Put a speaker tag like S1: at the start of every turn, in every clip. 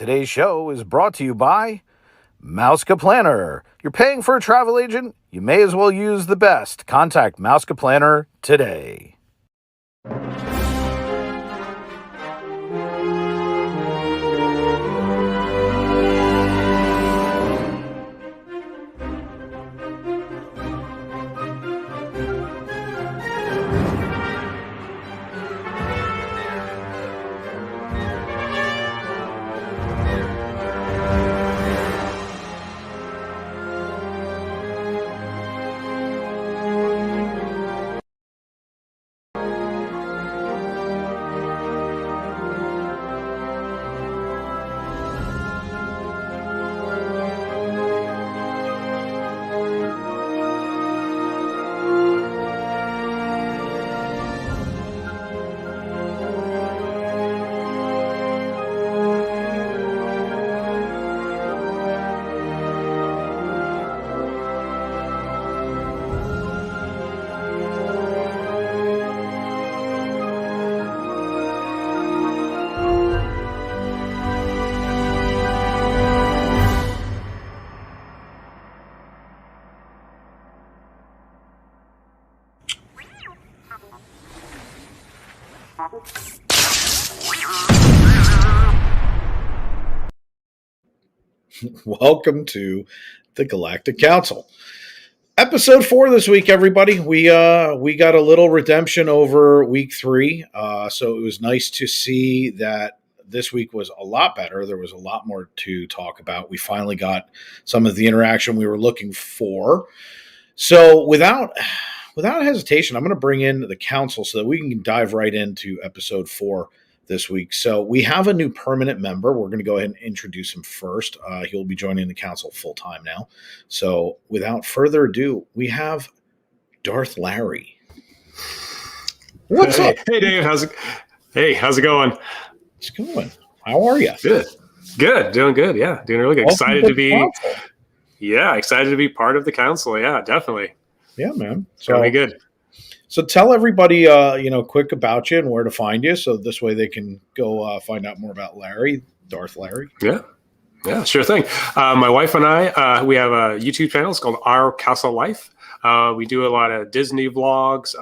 S1: Today's show is brought to you by Mouska Planner. You're paying for a travel agent? You may as well use the best. Contact Mouska Planner today.
S2: Welcome to the Galactic Council. Episode 4 this week, everybody. We got a little redemption over week 3. So it was nice to see that this week was a lot better. There was a lot more to talk about. We finally got some of the interaction we were looking for. So without hesitation, I'm going to bring in the council so that we can dive right into episode 4 this week. So we have a new permanent member. We're going to go ahead and introduce him first. He'll be joining the council full time now. So without further ado, we have Larry. What's up?
S3: Hey, Dave. How's it going?
S2: It's going. How are you?
S3: Good. Doing good. Yeah. Doing really good. Excited to be part of the council. Yeah, definitely.
S2: Yeah, man.
S3: So it'll be good.
S2: So tell everybody, quick about you and where to find you. So this way they can go find out more about Larry.
S3: Yeah, sure thing. My wife and I, we have a YouTube channel. It's called Our Castle Life. We do a lot of Disney vlogs.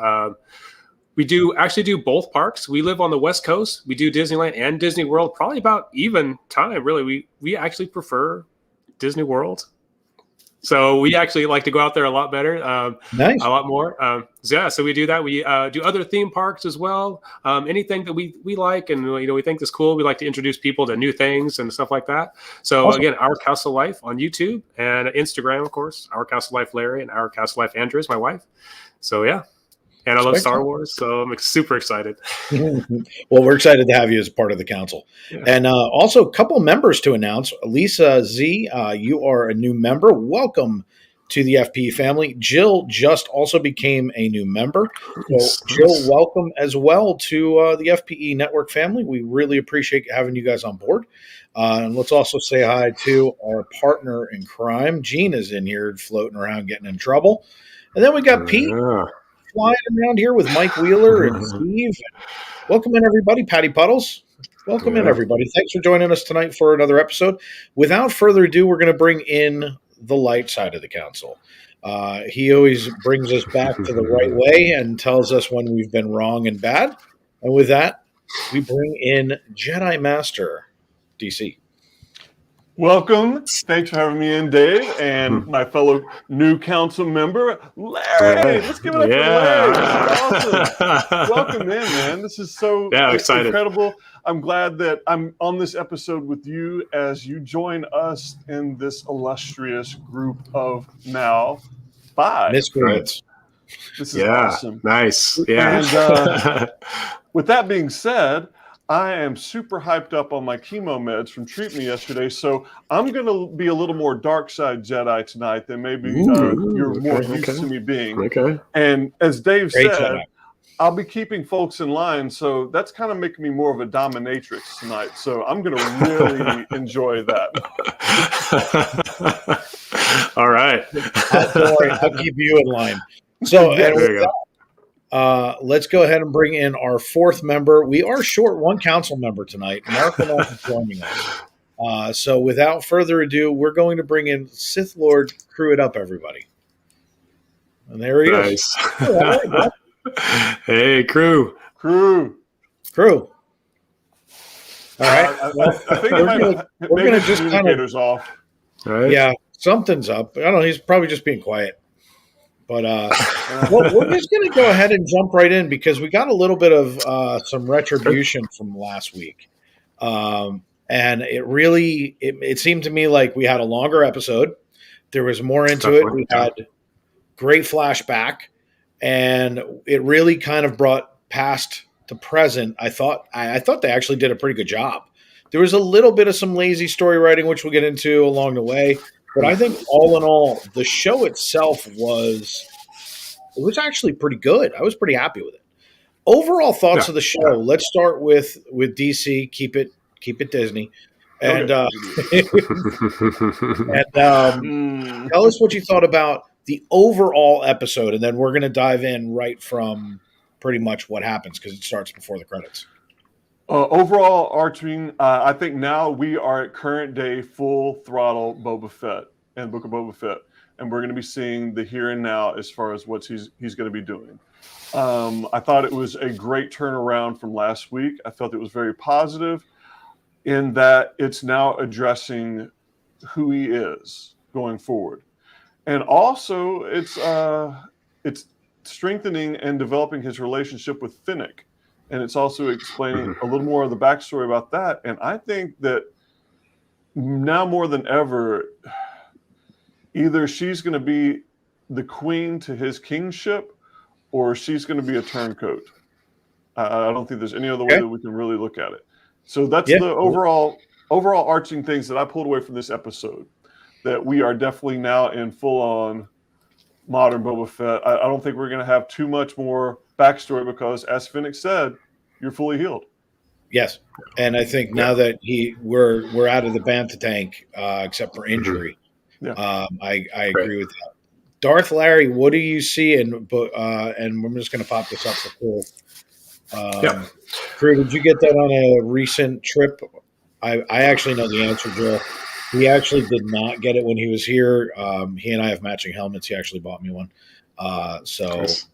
S3: We do both parks. We live on the West Coast. We do Disneyland and Disney World, probably about even time, really. We actually prefer Disney World. So we actually like to go out there a lot better,
S2: nice.
S3: A lot more. So we do that. We do other theme parks as well. Anything that we like and we think is cool. We like to introduce people to new things and stuff like that. So awesome. Again, Our Castle Life on YouTube and Instagram, of course. Our Castle Life Larry and Our Castle Life Andrew is my wife. So yeah. And I love Star Wars, so I'm super excited.
S2: Well, we're excited to have you as part of the council. Yeah. And also a couple members to announce. Lisa Z, you are a new member. Welcome to the FPE family. Jill just also became a new member. So Jill, welcome as well to the FPE network family. We really appreciate having you guys on board. And let's also say hi to our partner in crime. Gene is in here floating around getting in trouble. And then we got Pete. Flying around here with Mike Wheeler and Steve. Welcome in, everybody. Patty Puddles. Welcome in, everybody. Thanks for joining us tonight for another episode. Without further ado, we're going to bring in the light side of the council. He always brings us back to the right way and tells us when we've been wrong and bad. And with that, we bring in Jedi Master DC.
S4: Welcome. Thanks for having me in, Dave, and my fellow new council member, Larry. Let's give it up for Larry. This is awesome. Welcome in, man. This is so incredible. I'm glad that I'm on this episode with you as you join us in this illustrious group of now 5.
S2: Miscreants.
S4: This is awesome.
S3: Nice. Yeah.
S4: And with that being said, I am super hyped up on my chemo meds from treatment yesterday, so I'm going to be a little more dark side Jedi tonight than maybe you're more used to me being.
S3: Okay.
S4: And as Dave
S2: Great
S4: said,
S2: Jedi.
S4: I'll be keeping folks in line, so that's kind of making me more of a dominatrix tonight. So I'm going to really enjoy that.
S3: All right.
S2: I'll keep you in line. So let's go ahead and bring in our 4th member. We are short one council member tonight. Marc will not be joining us. So without further ado, we're going to bring in Sith Lord Krewitup, everybody. And there he is.
S3: Nice. Hey, crew.
S2: Crew. All right.
S4: I think we're going to just communicators off.
S3: Right.
S2: Yeah, something's up. I don't know. He's probably just being quiet. But we're just going to go ahead and jump right in because we got a little bit of some retribution from last week. And it really it seemed to me like we had a longer episode. There was more into it. We had great flashback, and it really kind of brought past to present. I thought they actually did a pretty good job. There was a little bit of some lazy story writing, which we'll get into along the way. But I think all in all, the show itself was actually pretty good. I was pretty happy with it. Overall thoughts of the show. Yeah. Let's start with DC. Keep it Disney. And, tell us what you thought about the overall episode, and then we're going to dive in right from pretty much what happens because it starts before the credits.
S4: Overall, Archie, I think now we are at current day full throttle Boba Fett and Book of Boba Fett, and we're going to be seeing the here and now as far as what he's going to be doing. I thought it was a great turnaround from last week. I felt it was very positive in that it's now addressing who he is going forward, and also it's strengthening and developing his relationship with Fennec. And it's also explaining a little more of the backstory about that. And I think that now more than ever, either she's going to be the queen to his kingship or she's going to be a turncoat. I don't think there's any other way that we can really look at it. So that's the overall arching things that I pulled away from this episode, that we are definitely now in full-on modern Boba Fett. I don't think we're going to have too much more backstory because, as Fennec said, you're fully healed.
S2: Yes, and I think now that we're out of the bantha tank, except for injury, I agree with that. Darth Larry, what do you see? And I'm just going to pop this up for cool. Crew, did you get that on a recent trip? I actually know the answer, Joel. He actually did not get it when he was here. He and I have matching helmets. He actually bought me one. Nice.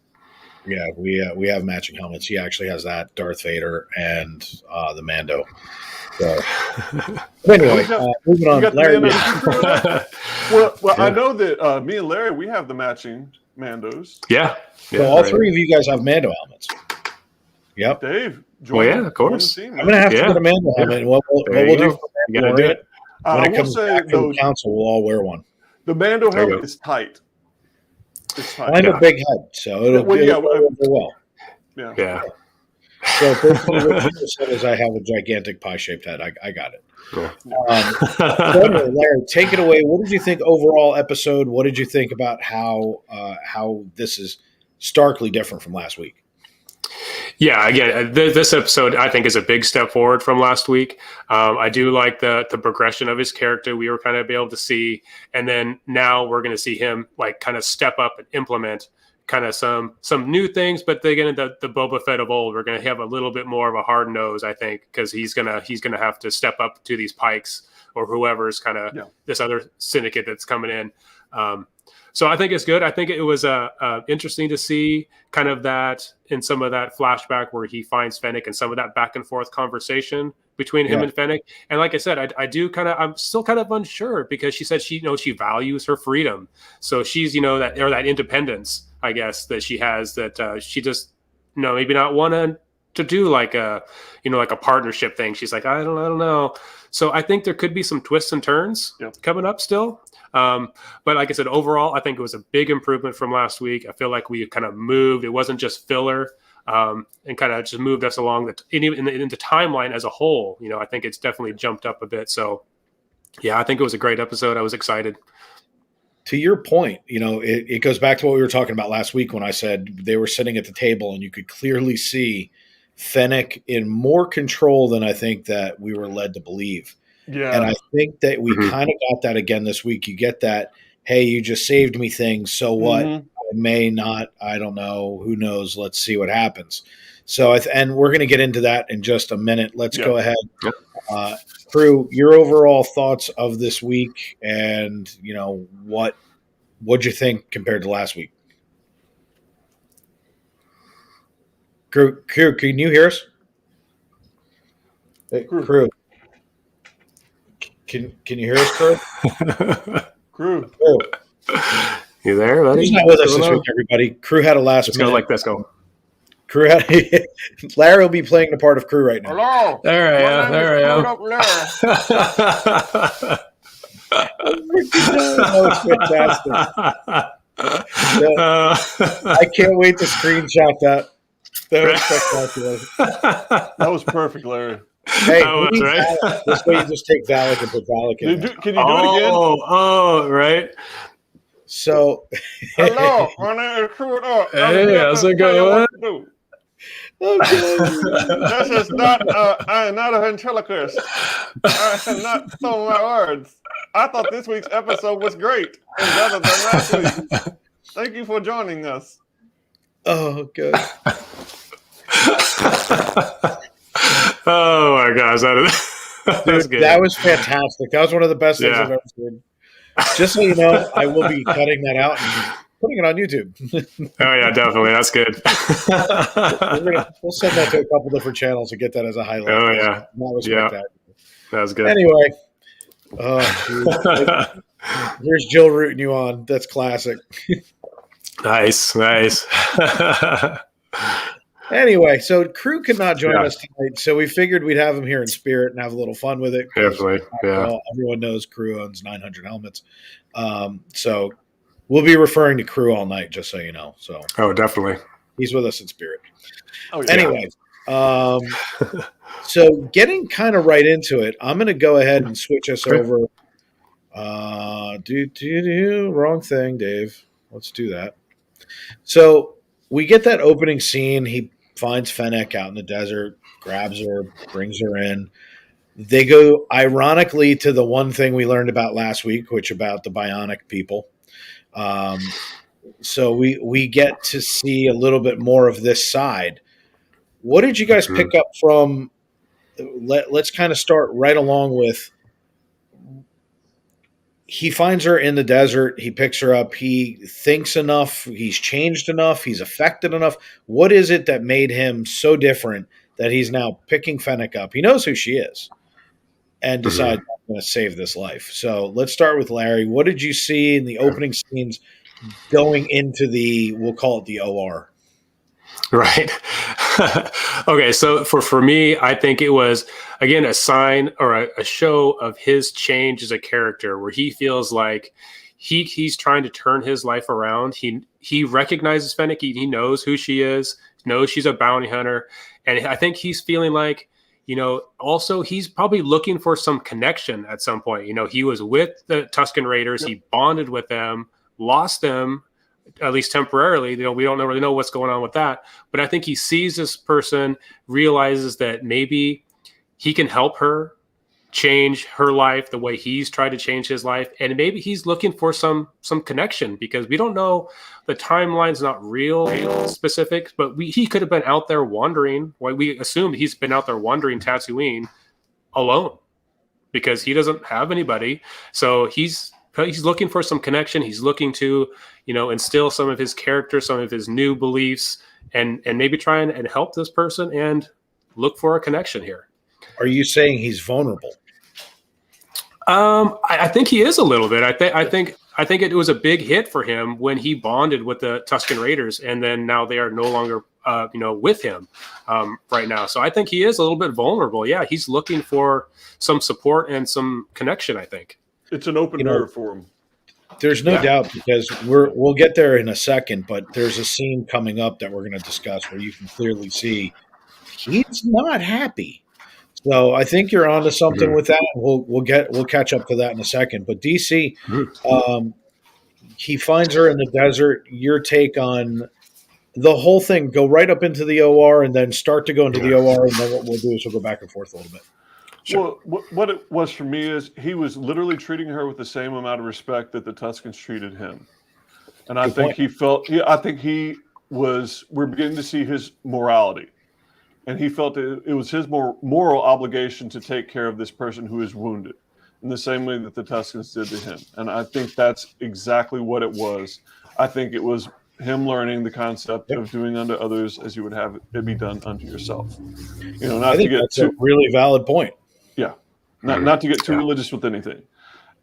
S2: Yeah, we have matching helmets. He actually has that Darth Vader and the Mando. So, but anyway, moving on. Larry.
S4: Well, I know that me and Larry, we have the matching Mandos.
S3: Yeah.
S2: So all three of you guys have Mando helmets. Yep.
S4: Dave,
S3: of course.
S4: Team,
S2: I'm going to have to get a Mando helmet. And what we'll do for
S3: Mando, do it.
S2: When it comes back to the council, we'll all wear one.
S4: The Mando helmet is tight. It's tight.
S2: I have a big head, so it'll go well.
S3: Yeah.
S2: So basically what you said is I have a gigantic pie-shaped head. I got it.
S3: Cool.
S2: So anyway, Larry, take it away. What did you think overall episode? What did you think about how this is starkly different from last week?
S3: Yeah, again, this episode I think is a big step forward from last week. I do like the progression of his character. We were kind of able to see, and then now we're going to see him like kind of step up and implement kind of some new things. But again, the Boba Fett of old, we're going to have a little bit more of a hard nose, I think, because he's gonna have to step up to these Pikes or whoever's kind of this other syndicate that's coming in. So I think it's good. I think it was interesting to see kind of that in some of that flashback where he finds Fennec and some of that back and forth conversation between him and Fennec. And like I said, I'm still kind of unsure because she said she values her freedom. So she's, that independence, I guess, that she has that she just, maybe not want to do like a partnership thing. She's like, I don't know. So I think there could be some twists and turns coming up still. But like I said, overall, I think it was a big improvement from last week. I feel like we kind of moved. It wasn't just filler and kind of just moved us along in the timeline as a whole. I think it's definitely jumped up a bit. So, yeah, I think it was a great episode. I was excited.
S2: To your point, it goes back to what we were talking about last week when I said they were sitting at the table and you could clearly see Fennec in more control than I think that we were led to believe. Yeah. And I think that we kind of got that again this week. You get that, hey, you just saved me thing. So what? I may not, I don't know. Who knows? Let's see what happens. So, and we're going to get into that in just a minute. Let's go ahead.
S3: Yep.
S2: Crew, your overall thoughts of this week, and what'd you think compared to last week? Crew, can you hear us? Hey, Crew. Can you hear us, Crew?
S4: Crew.
S3: You there, buddy?
S2: He's not with us this week, everybody. Crew had a last minute.
S3: Let's go like this. Go.
S2: Crew had Larry will be playing the part of Crew right now.
S4: Hello.
S3: There I am. There I am.
S2: That was fantastic. I can't wait to screenshot that. That was spectacular.
S4: That was perfect, Larry.
S2: Hey,
S3: was, right?
S2: This way you just take Valak and put Valak in.
S4: Can you do it again?
S3: Oh, right.
S2: So,
S4: hello, my name is Krewitup.
S3: Hey, how's it going?
S4: This is not. I am not a ventriloquist. I am not throwing my words. I thought this week's episode was great and better than last week. Thank you for joining us.
S2: Oh, good.
S3: Oh my gosh, that was good.
S2: That was fantastic. That was one of the best things I've ever seen. Just so you know, I will be cutting that out and putting it on YouTube.
S3: Oh yeah, definitely. That's good.
S2: We'll send that to a couple different channels and get that as a highlight.
S3: Oh yeah,
S2: that was spectacular.
S3: That was good.
S2: Anyway, here's Jill rooting you on. That's classic.
S3: Nice.
S2: Anyway, so Crew could not join us tonight, so we figured we'd have him here in spirit and have a little fun with it.
S3: Definitely,
S2: everyone knows Crew owns 900 helmets, so we'll be referring to Crew all night, just so you know. So,
S3: definitely,
S2: he's with us in spirit.
S4: Oh, yeah.
S2: Anyway, so getting kind of right into it, I'm going to go ahead and switch us over. Wrong thing, Dave. Let's do that. So we get that opening scene. He finds Fennec out in the desert, grabs her, brings her in. They go, ironically, to the one thing we learned about last week, which about the bionic people. So we get to see a little bit more of this side. What did you guys pick up from? Let's kind of start right along with. He finds her in the desert. He picks her up. He thinks enough. He's changed enough. He's affected enough. What is it that made him so different that he's now picking Fennec up? He knows who she is and decides I'm going to save this life. So let's start with Larry. What did you see in the opening scenes going into we'll call it the OR?
S3: Right. Okay, so for me, I think it was, again, a sign or a show of his change as a character where he feels like he's trying to turn his life around. He recognizes Fennec. He knows who she is, knows she's a bounty hunter. And I think he's feeling like, also he's probably looking for some connection at some point. He was with the Tusken Raiders. He bonded with them, lost them, at least temporarily. We don't really know what's going on with that. But I think he sees this person, realizes that maybe he can help her change her life the way he's tried to change his life. And maybe he's looking for some connection, because we don't know, the timeline's not real specific, but he could have been out there wandering. We assumed he's been out there wandering Tatooine alone because he doesn't have anybody. So he's looking for some connection. He's looking to, instill some of his character, some of his new beliefs, and maybe try and help this person and look for a connection here.
S2: Are you saying he's vulnerable?
S3: I think he is a little bit. I think it was a big hit for him when he bonded with the Tusken Raiders, and then now they are no longer, with him right now. So I think he is a little bit vulnerable. Yeah, he's looking for some support and some connection, I think.
S4: It's an open nerve for him.
S2: There's no doubt, because we'll get there in a second, but there's a scene coming up that we're going to discuss where you can clearly see he's not happy. So I think you're onto something with that. We'll catch up to that in a second. But DC, he finds her in the desert. Your take on the whole thing? Go right up into the OR and then start to go into the OR, and then what we'll do is we'll go back and forth a little bit.
S4: Sure. Well, what it was for me is he was literally treating her with the same amount of respect that the Tuskens treated him, and I think he felt. I think we're beginning to see his morality. and he felt it was his moral obligation to take care of this person who is wounded in the same way that the Tuscans did to him. And I think that's exactly what it was. I think it was him learning the concept of doing unto others as you would have it be done unto yourself. You know, not to get
S2: that's a really valid point.
S4: Yeah, not to get too religious with anything.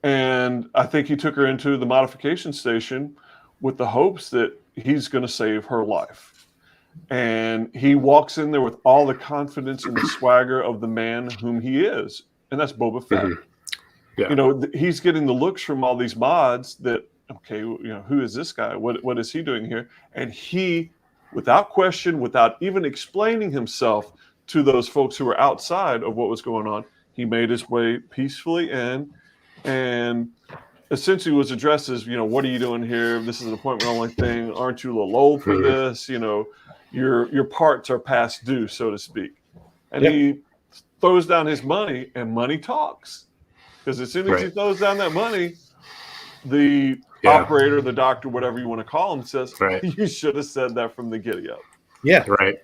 S4: And I think he took her into the modification station with the hopes that he's going to save her life. And he walks in there with all the confidence and the swagger of the man whom he is, and that's Boba Fett. Yeah. You know, he's getting the looks from all these mods that, okay, you know, who is this guy? What is he doing here? And he, without question, without even explaining himself to those folks who were outside of what was going on, he made his way peacefully in, and essentially was addressed as, you know, what are you doing here? This is an appointment only thing. Aren't you a little old for this? You know, your parts are past due, so to speak. And he throws down his money, and money talks. Because as soon as he throws down that money, the operator, the doctor, whatever you want to call him, says, you should have said that from the giddy-up.
S2: Yeah.
S3: Right.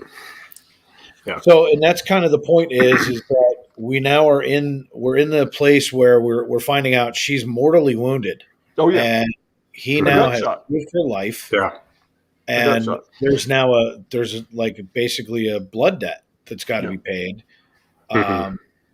S3: Yeah.
S2: So, and that's kind of the point is that we now we're in the place where we're finding out she's mortally wounded.
S4: Oh, yeah.
S2: And he now has lived her life.
S3: Yeah.
S2: And there's like basically a blood debt that's got to be paid.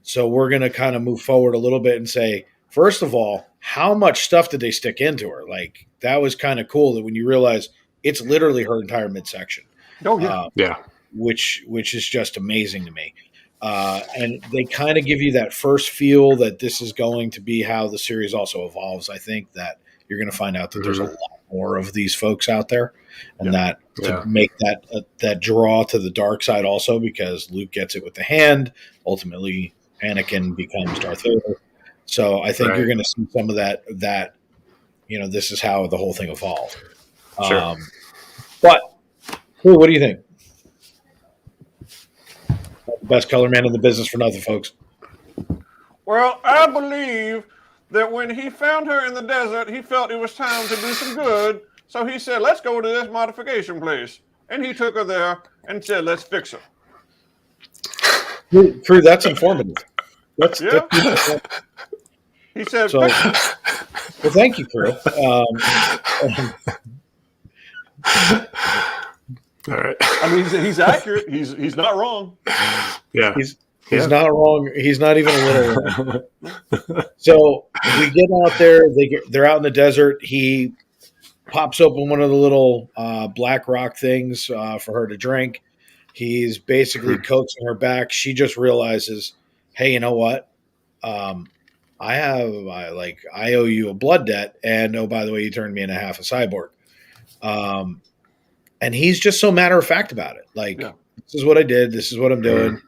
S2: So we're going to kind of move forward a little bit and say, first of all, how much stuff did they stick into her? Like, that was kind of cool that when you realize it's literally her entire midsection.
S4: Oh, yeah.
S2: Which is just amazing to me. And they kind of give you that first feel that this is going to be how the series also evolves. I think that you're going to find out that there's a lot more of these folks out there, and that to make that draw to the dark side also, because Luke gets it with the hand. Ultimately, Anakin becomes Darth Vader. So I think you're going to see some of that, you know, this is how the whole thing evolved.
S3: Sure.
S2: But what do you think? Not the best color man in the business for nothing, folks.
S4: Well, I believe that when he found her in the desert, he felt it was time to do some good. So he said, let's go to this modification place. And he took her there and said, let's fix her.
S2: Crew, that's informative. That's
S4: he said,
S2: so, well, thank you, Crew.
S3: All right.
S4: I mean, he's accurate. He's not wrong.
S3: Yeah.
S2: He's not wrong. He's not even a little wrong. So we get out there. They're out in the desert. He pops open one of the little black rock things for her to drink. He's basically coaxing her back. She just realizes, hey, you know what? I owe you a blood debt. And oh, by the way, you turned me into half a cyborg. And he's just so matter of fact about it. Like, this is what I did. This is what I'm doing.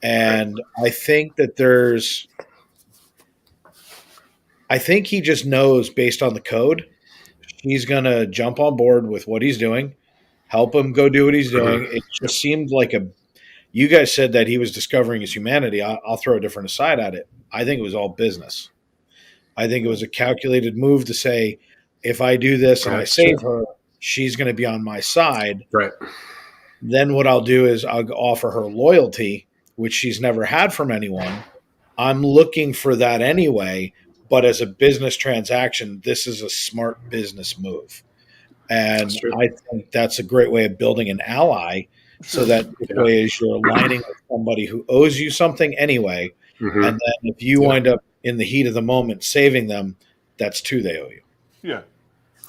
S2: And I think that I think he just knows based on the code, he's going to jump on board with what he's doing, help him go do what he's doing. It just seemed like you guys said that he was discovering his humanity. I'll throw a different aside at it. I think it was all business. I think it was a calculated move to say, if I do this and I save her, she's going to be on my side.
S3: Right.
S2: Then what I'll do is I'll offer her loyalty, which she's never had from anyone. I'm looking for that anyway, but as a business transaction, this is a smart business move. And I think that's a great way of building an ally, so that the way is you're aligning with somebody who owes you something anyway. And then if you wind up in the heat of the moment saving them, that's two they owe you.
S4: Yeah.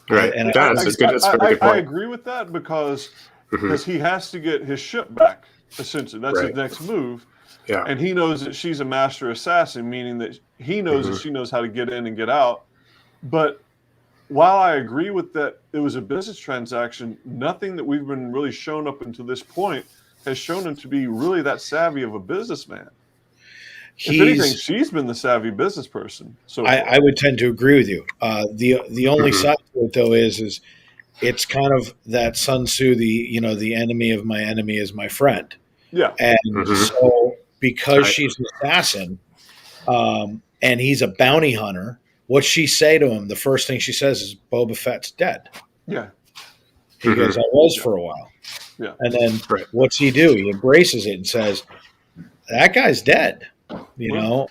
S3: Right. And that's a good point.
S4: I agree with that because he has to get his ship back, essentially. That's his next move.
S3: Yeah.
S4: And he knows that she's a master assassin, meaning that he knows that she knows how to get in and get out. But while I agree with that, it was a business transaction, nothing that we've been really shown up until this point has shown him to be really that savvy of a businessman. If anything, she's been the savvy business person. So
S2: I would tend to agree with you. The only side to it, though, is it's kind of that Sun Tzu, the enemy of my enemy is my friend.
S4: Yeah.
S2: And so because she's an assassin and he's a bounty hunter, what's she say to him? The first thing she says is, Boba Fett's dead.
S4: Yeah.
S2: He goes, I was for a while.
S4: Yeah.
S2: And then what's he do? He embraces it and says, that guy's dead, you know?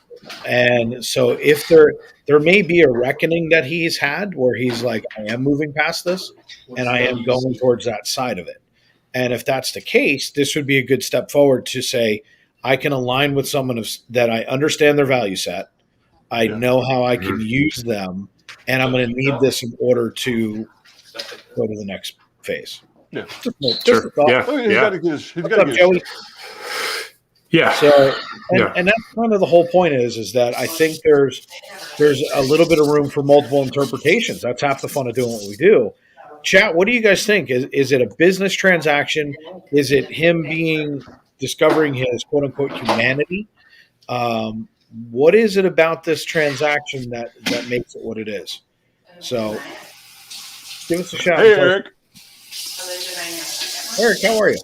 S2: And so if there may be a reckoning that he's had where he's like, I am moving past this and I am going towards that side of it. And if that's the case, this would be a good step forward to say, I can align with someone that I understand their value set. I know how I can use them, and I'm going to need this in order to go to the next phase.
S4: Yeah.
S2: Just a thought.
S3: Yeah.
S4: Oh, he's got to get his
S2: Joey?
S3: Yeah.
S2: So, and that's kind of the whole point is that I think there's a little bit of room for multiple interpretations. That's half the fun of doing what we do. Chat, what do you guys think? Is it a business transaction? Is it him discovering his quote unquote humanity? What is it about this transaction that makes it what it is? So give us a shout.
S4: Hey, Eric.
S2: Eric, how are you?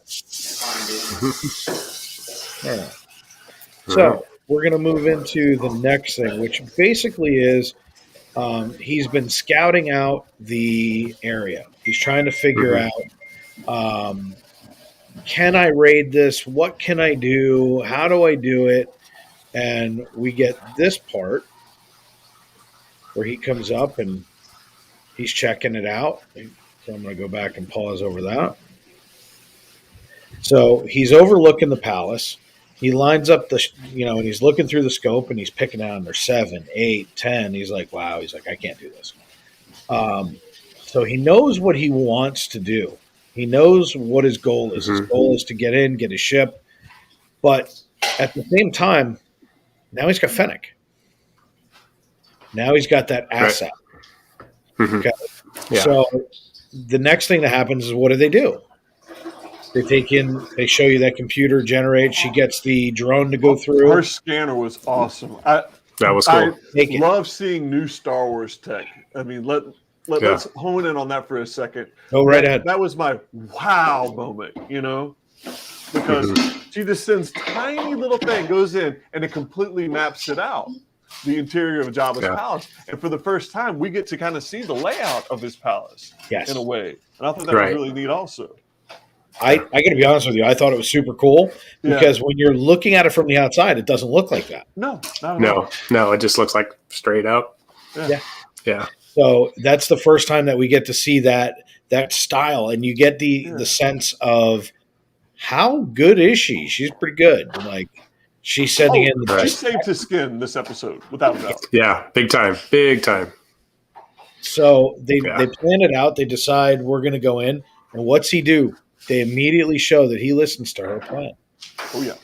S2: All right. So we're going to move into the next thing, which basically is he's been scouting out the area. He's trying to figure out, can I raid this? What can I do? How do I do it? And we get this part where he comes up and he's checking it out. So I'm going to go back and pause over that. So he's overlooking the palace. He lines up and he's looking through the scope and he's picking out, and there's 7, 8, 10. He's like, wow. He's like, I can't do this. So he knows what he wants to do. He knows what his goal is. His goal is to get in, get his ship. But at the same time, now he's got Fennec. Now he's got that asset.
S3: Right.
S2: Okay.
S3: Yeah.
S2: So the next thing that happens is, what do? They show you that computer generates. She gets the drone to go through.
S4: Her scanner was awesome.
S3: That was cool.
S4: I love seeing new Star Wars tech. I mean, let's hone in on that for a second.
S2: Go right ahead.
S4: That was my wow moment, because she just sends tiny little thing, goes in, and it completely maps it out, the interior of Jabba's palace. And for the first time, we get to kind of see the layout of his palace in a way. And I thought that was really neat also.
S2: I got to be honest with you. I thought it was super cool because when you're looking at it from the outside, it doesn't look like that.
S4: No, not at all.
S3: No, it just looks like straight up. Yeah.
S2: So that's the first time that we get to see that style, and you get the sense of how good is she? She's pretty good. Like she's sending in the
S4: she saved his skin this episode without a doubt.
S3: Yeah, big time.
S2: So they plan it out. They decide we're going to go in, and what's he do? They immediately show that he listens to her plan.
S4: Oh, yeah.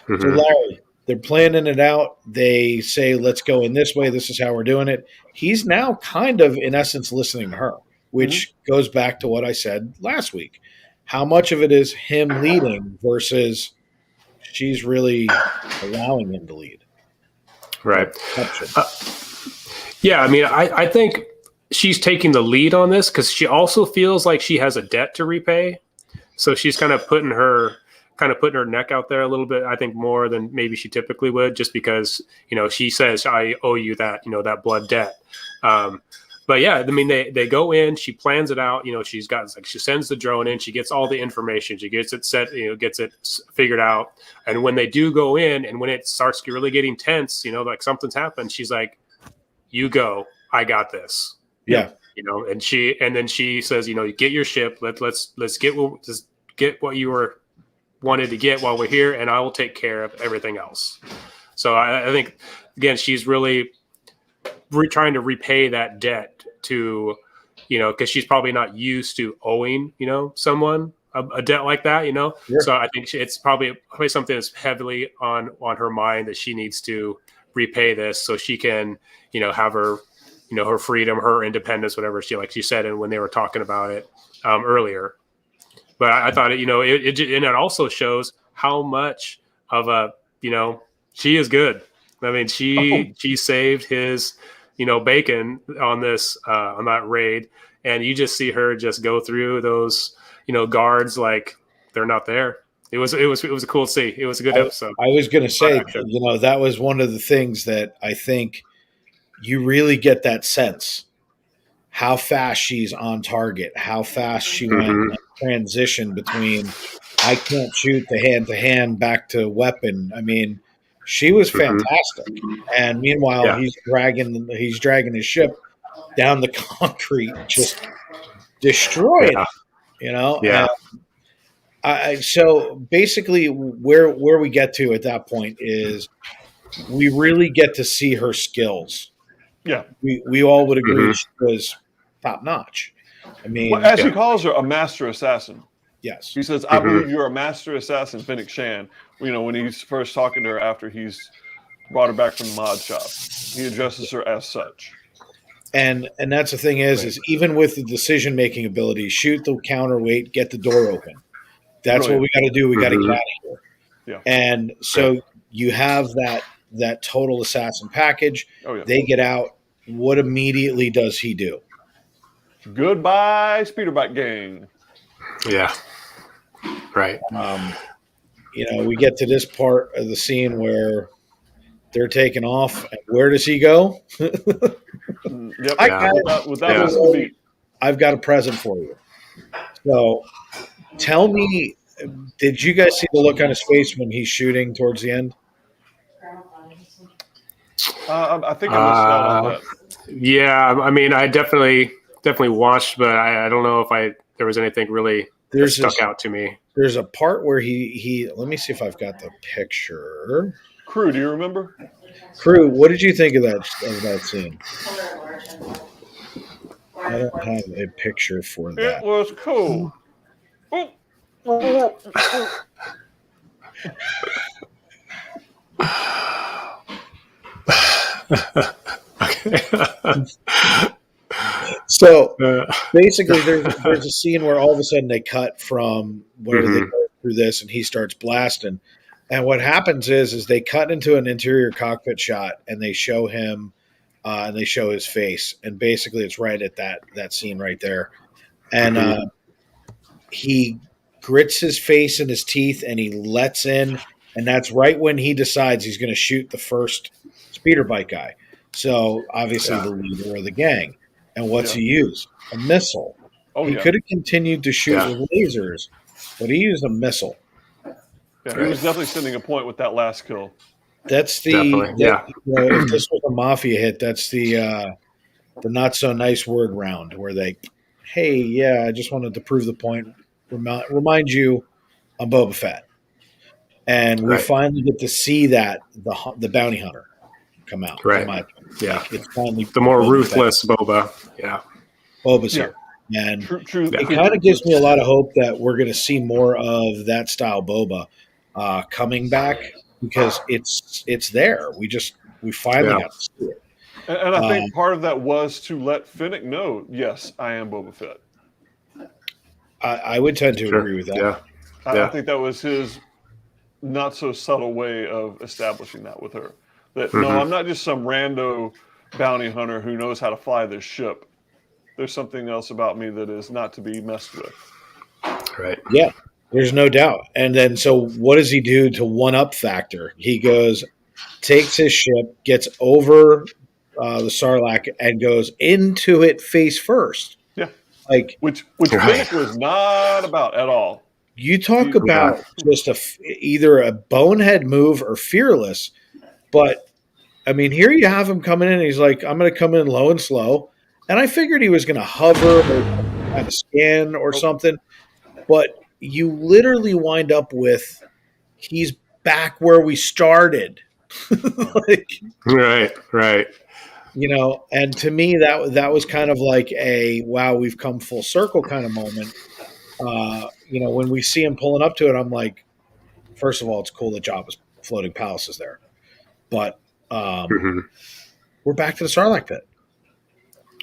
S2: So Larry, they're planning it out. They say, let's go in this way. This is how we're doing it. He's now kind of, in essence, listening to her, which goes back to what I said last week. How much of it is him leading versus she's really allowing him to lead?
S3: Right. I mean, I think she's taking the lead on this because she also feels like she has a debt to repay. So she's kind of putting her neck out there a little bit, I think, more than maybe she typically would, just because, she says, I owe you that, that blood debt. But yeah, I mean, they go in, she plans it out, she sends the drone in, she gets all the information, she gets it set, gets it figured out. And when they do go in and when it starts really getting tense, like something's happened, she's like, you go, I got this.
S2: Yeah.
S3: And then she says, get your ship. Let's get what you were wanted to get while we're here, and I will take care of everything else. So I think again, she's really trying to repay that debt to, because she's probably not used to owing, someone a debt like that,
S2: Sure.
S3: So I think it's probably something that's heavily on her mind that she needs to repay this so she can, have her. Her freedom, her independence, whatever she said, and when they were talking about it earlier. But I thought it also shows how much of a she is good. I mean, she saved his bacon on this on that raid, and you just see her just go through those guards like they're not there. It was a cool to see. It was a good episode.
S2: I was going to say that was one of the things that I think. You really get that sense how fast she's on target, how fast she went transition between I can't shoot the hand-to-hand back to weapon. I mean, she was fantastic. And meanwhile, he's dragging his ship down the concrete, just destroying it. You know.
S3: Yeah.
S2: And so basically, where we get to at that point is we really get to see her skills.
S4: Yeah,
S2: we all would agree she was top notch. I mean,
S4: well, as he calls her, a master assassin.
S2: Yes,
S4: he says, "I believe you're a master assassin, Fennec Shand." You know, when he's first talking to her after he's brought her back from the mod shop, he addresses her as such.
S2: And that's the thing is even with the decision making ability, shoot the counterweight, get the door open. That's what we got to do. We got to get out of here.
S4: Yeah.
S2: And so you have that total assassin package.
S4: Oh, yeah.
S2: They get out. What immediately does he do?
S4: Goodbye, speederbike gang.
S3: Yeah. Right.
S2: You know, we get to this part of the scene where they're taking off. And where does he go?
S4: Yep.
S2: I've got a present for you. So tell me, did you guys see the look on his face when he's shooting towards the end?
S4: I think I missed out on that.
S3: Yeah, I mean, I definitely watched, but I don't know if there was anything really that stuck out to me.
S2: There's a part where he let me see if I've got the picture.
S4: Crew, do you remember?
S2: Crew, what did you think of that scene? I don't have a picture for that.
S4: It was cool.
S2: So basically, there's a scene where all of a sudden they cut from where they go through this, and he starts blasting. And what happens is they cut into an interior cockpit shot, and they show him, and they show his face, and basically it's right at that scene right there, and he grits his face and his teeth, and he lets in, and that's right when he decides he's going to shoot the first speeder bike guy. So obviously the leader of the gang. And what's he use? A missile. He could have continued to shoot with lasers, but he used a missile.
S4: Yeah, he was definitely sending a point with that last kill.
S2: That's if this was a mafia hit, that's the not so nice word round where they, hey, I just wanted to prove the point, remind you I'm Boba Fett. And we finally get to see that the bounty hunter come out.
S3: Right.
S2: It's finally
S3: the more ruthless Boba. Yeah.
S2: Boba's here. And
S4: true.
S2: It kind of gives me a lot of hope that we're going to see more of that style Boba coming back because it's there. We finally got to see it.
S4: And I think part of that was to let Fennec know, yes, I am Boba Fett.
S2: I would tend to agree with that.
S3: Yeah.
S4: I think that was his not so subtle way of establishing that with her. That no, I'm not just some rando bounty hunter who knows how to fly this ship. There's something else about me that is not to be messed with.
S3: Right.
S2: Yeah, there's no doubt. And then so what does he do to one-up factor? He goes, takes his ship, gets over the sarlacc, and goes into it face first.
S4: Yeah.
S2: Like
S4: which Fennec was not about at all.
S2: You talk about just either a bonehead move or fearless. But, I mean, here you have him coming in, and he's like, I'm going to come in low and slow. And I figured he was going to hover or have a scan or something. But you literally wind up with he's back where we started.
S3: Right.
S2: You know, and to me, that was kind of like a, wow, we've come full circle kind of moment. You know, when we see him pulling up to it, I'm like, first of all, it's cool that Jabba's floating palace is there. But we're back to the sarlacc pit.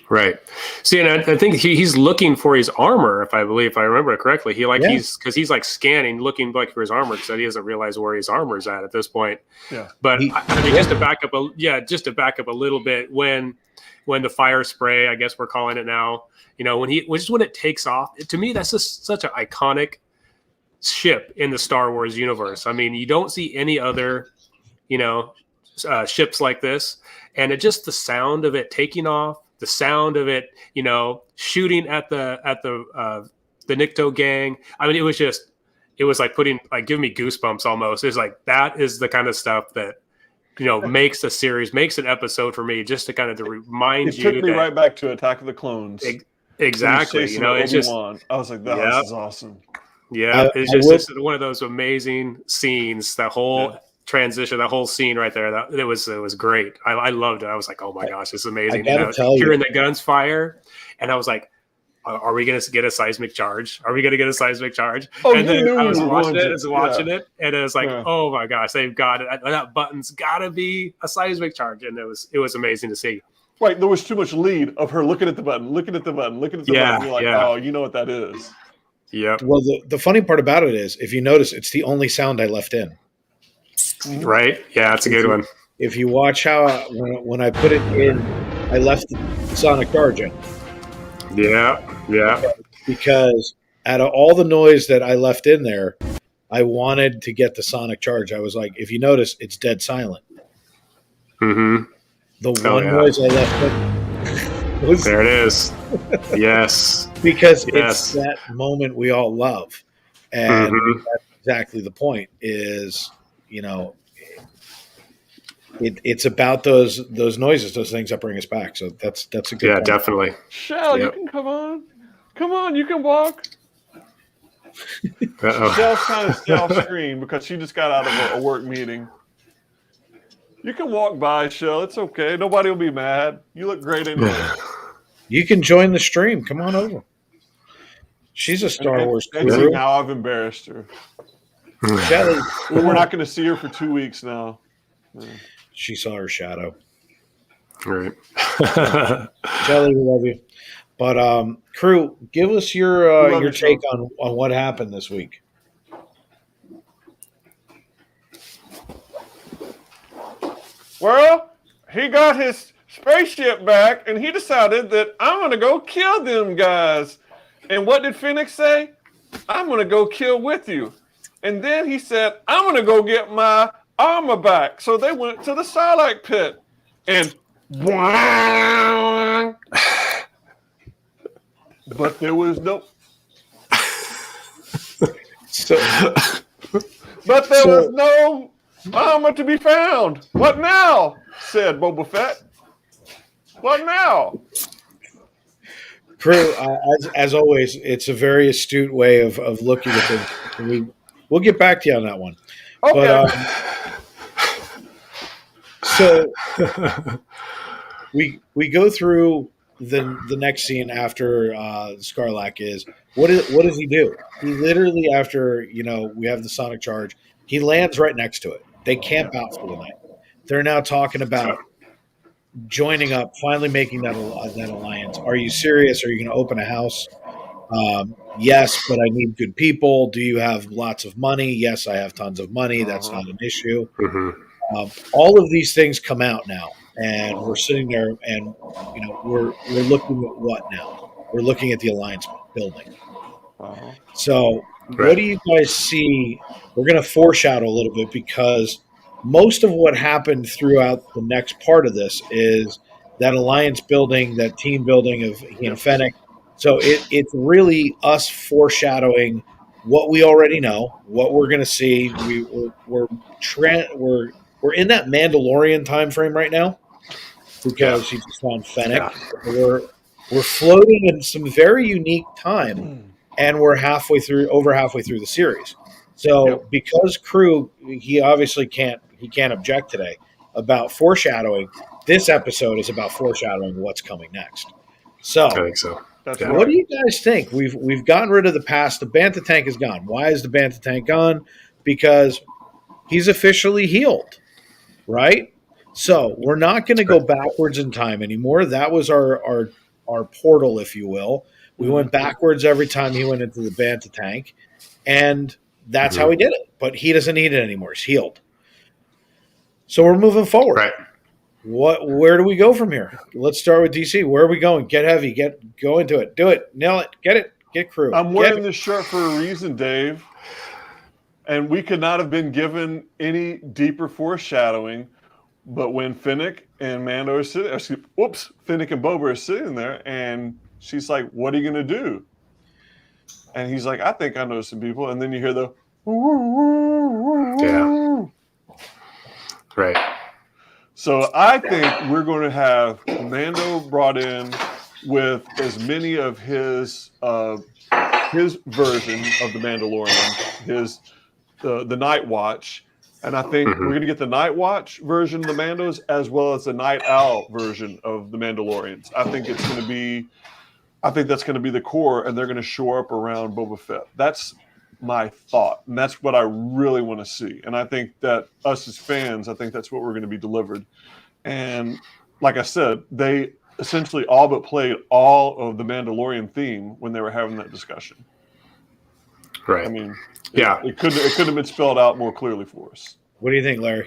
S3: Right. See, and I think he's looking for his armor, if I remember it correctly. He's like scanning, looking like for his armor because he doesn't realize where his armor is at this point. Yeah. But I mean, just to back up a little bit, when the fire spray, I guess we're calling it now, you know, when it takes off, to me that's just such an iconic ship in the Star Wars universe. I mean, you don't see any other, you know, ships like this, and it just the sound of it taking off, the sound of it, you know, shooting at the the Nikto gang. I mean, it was like giving me goosebumps almost. It's like, that is the kind of stuff that, makes a series, makes an episode for me, just to kind of to remind you.
S4: It took me right back to Attack of the Clones.
S3: Exactly.
S4: It's just, I was like, this is awesome.
S3: Yeah. It's just one of those amazing scenes, that whole transition, that whole scene right there. It was great. I loved it. I was like, oh my gosh, this is amazing. Hearing the guns fire. And I was like, are we going to get a seismic charge? Are we going to get a seismic charge?
S4: Oh,
S3: and then I was watching it, and it was like, oh my gosh, they've got it. That button's got to be a seismic charge, and it was amazing to see.
S4: Right, there was too much lead of her looking at the button. You're like, oh, you know what that is.
S3: Yeah.
S2: Well, the funny part about it is, if you notice, it's the only sound I left in.
S3: Right? Yeah, it's a good one.
S2: If you watch how when I put it in, I left the sonic charge in.
S3: Yeah.
S2: Because out of all the noise that I left in there, I wanted to get the sonic charge. I was like, if you notice, it's dead silent.
S3: Mm-hmm.
S2: The one noise I left in was
S3: there. It is. Yes.
S2: Because it's that moment we all love. And that's exactly the point is, it's about those noises, those things that bring us back. So that's a good point.
S3: Definitely.
S4: Shell, you can come on, you can walk. Shell's trying to stay off screen because she just got out of a work meeting. You can walk by, Shell. It's okay. Nobody will be mad. You look great anyway.
S2: You can join the stream. Come on over. She's a Star Wars guru.
S4: Now I've embarrassed her.
S2: Shelly,
S4: we're not going to see her for 2 weeks now.
S2: She saw her shadow.
S3: Right.
S2: Shelly, we love you. But Crew, give us your take on what happened this week.
S4: Well, he got his spaceship back, and he decided that I'm going to go kill them guys. And what did Fennec say? I'm going to go kill with you. And then he said, I'm going to go get my armor back. So they went to the sarlacc pit. And but there was no... was no armor to be found. What now? Said Boba Fett. What now?
S2: Crew, as always, it's a very astute way of looking at things. We'll get back to you on that one.
S4: Okay.
S2: But, so we go through the next scene after Sarlacc is what does he do? He literally, after we have the sonic charge, he lands right next to it. They camp out for the night. They're now talking about joining up, finally making that alliance. Are you serious? Are you going to open a house? Yes, but I need good people. Do you have lots of money? Yes, I have tons of money. That's not an issue. All of these things come out now, and we're sitting there, and we're looking at what now? We're looking at the alliance building. So, what do you guys see? We're going to foreshadow a little bit because most of what happened throughout the next part of this is that alliance building, that team building of Fennec. So it's really us foreshadowing what we already know, what we're going to see. We're in that Mandalorian time frame right now because he just found Fennec. Yeah. We're floating in some very unique time, and we're over halfway through the series. So because Crew, he obviously can't object today about foreshadowing. This episode is about foreshadowing what's coming next. So
S3: I think so.
S2: What do you guys think? We've gotten rid of the past. The Bantha tank is gone. Why is the Bantha tank gone? Because he's officially healed, right? So we're not going to go backwards in time anymore. That was our portal, if you will. We went backwards every time he went into the Bantha tank, and that's how he did it. But he doesn't need it anymore. He's healed. So we're moving forward.
S3: Right.
S2: Where do we go from here? Let's start with DC. Where are we going? Get heavy. Go into it. Do it. Nail it. Get it. Get Crew.
S4: I'm wearing this shirt for a reason, Dave. And we could not have been given any deeper foreshadowing. But when Fennec and Mando are Fennec and Boba are sitting there, and she's like, "What are you going to do?" And he's like, I think I know some people. And then you hear the
S3: Right.
S4: So I think we're going to have Mando brought in with as many of his version of the Mandalorian, the Night Watch, and I think we're going to get the Night Watch version of the Mandos as well as the Night Owl version of the Mandalorians. I think that's going to be the core, and they're going to shore up around Boba Fett. That's my thought, and that's what I really want to see. And I think that us as fans, I think that's what we're going to be delivered. And like I said, they essentially all but played all of the Mandalorian theme when they were having that discussion.
S3: Right.
S4: I mean,
S3: yeah,
S4: it could have been spelled out more clearly for us.
S2: What do you think, Larry?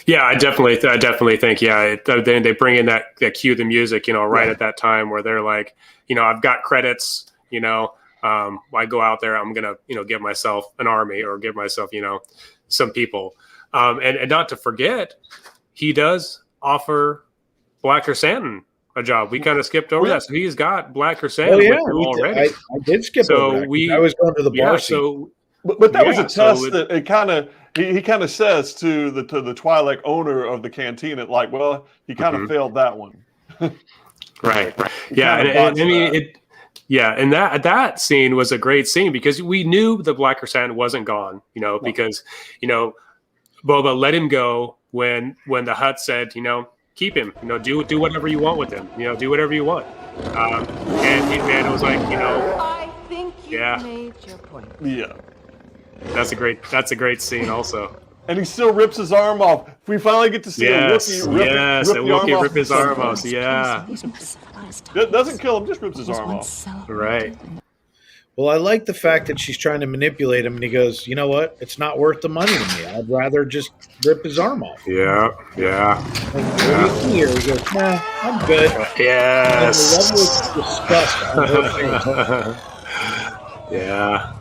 S3: Yeah, I definitely think, they bring in that cue the music, right at that time where they're like, I've got credits, I go out there, I'm going to, get myself an army or give myself, some people. And not to forget, he does offer Black Chrysanthemum a job. We kind of skipped over that. So he's got Black Chrysanthemum with him already.
S2: I did skip over that. I was going to the bar scene.
S4: But that was a test that it kind of he kind of says to the Twi'lek owner of the canteen, it like, well, he kind of failed that one.
S3: Right. Yeah, and I mean and that scene was a great scene because we knew the Black Chrysanthemum wasn't gone, because Boba let him go when the Hutt said, keep him, do whatever you want with him, do whatever you want. And it was like,
S5: I think you made your point.
S4: Yeah.
S3: That's a great scene also.
S4: And he still rips his arm off. We finally get to see a Wookiee rip his arm off.
S3: Yeah.
S4: Doesn't kill him, just rips his arm off.
S3: Right.
S2: Well, I like the fact that she's trying to manipulate him, and he goes, you know what? It's not worth the money to me. I'd rather just rip his arm off.
S3: Yeah.
S2: And what do you see here? He goes, nah, I'm good.
S3: Yes.
S2: And the level of disgust on her face.
S3: Yeah.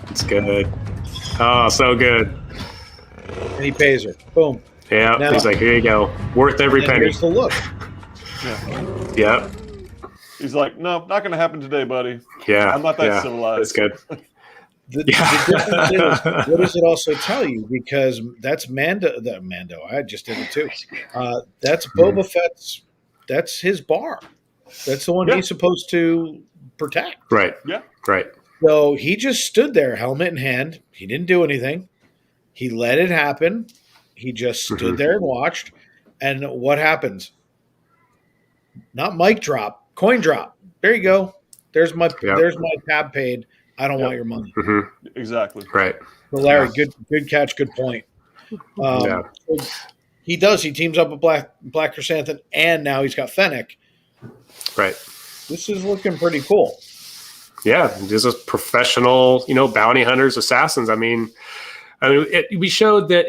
S3: It's good. Oh, so good.
S2: And he pays her. Boom.
S3: Yeah. Now, he's like, here you go. Worth every penny.
S2: Here's the look.
S3: Yep.
S4: He's like, no, not going to happen today, buddy.
S3: Yeah.
S4: I'm not that civilized.
S3: That's good.
S2: The difference is, what does it also tell you? Because that's Mando. I just did it too. That's Boba Fett's. That's his bar. That's the one he's supposed to protect.
S3: Right.
S4: Yeah.
S3: Right.
S2: So he just stood there, helmet in hand. He didn't do anything. He let it happen. He just stood there and watched. And what happens? Not mic drop, coin drop. There you go. There's my tab paid. I don't want your money.
S4: Exactly.
S3: Right.
S2: So Larry, good catch, good point. He does. He teams up with Black Chrysanthemum, and now he's got Fennec.
S3: Right.
S2: This is looking pretty cool.
S3: Yeah, these are professional, bounty hunters, assassins. I mean, it showed that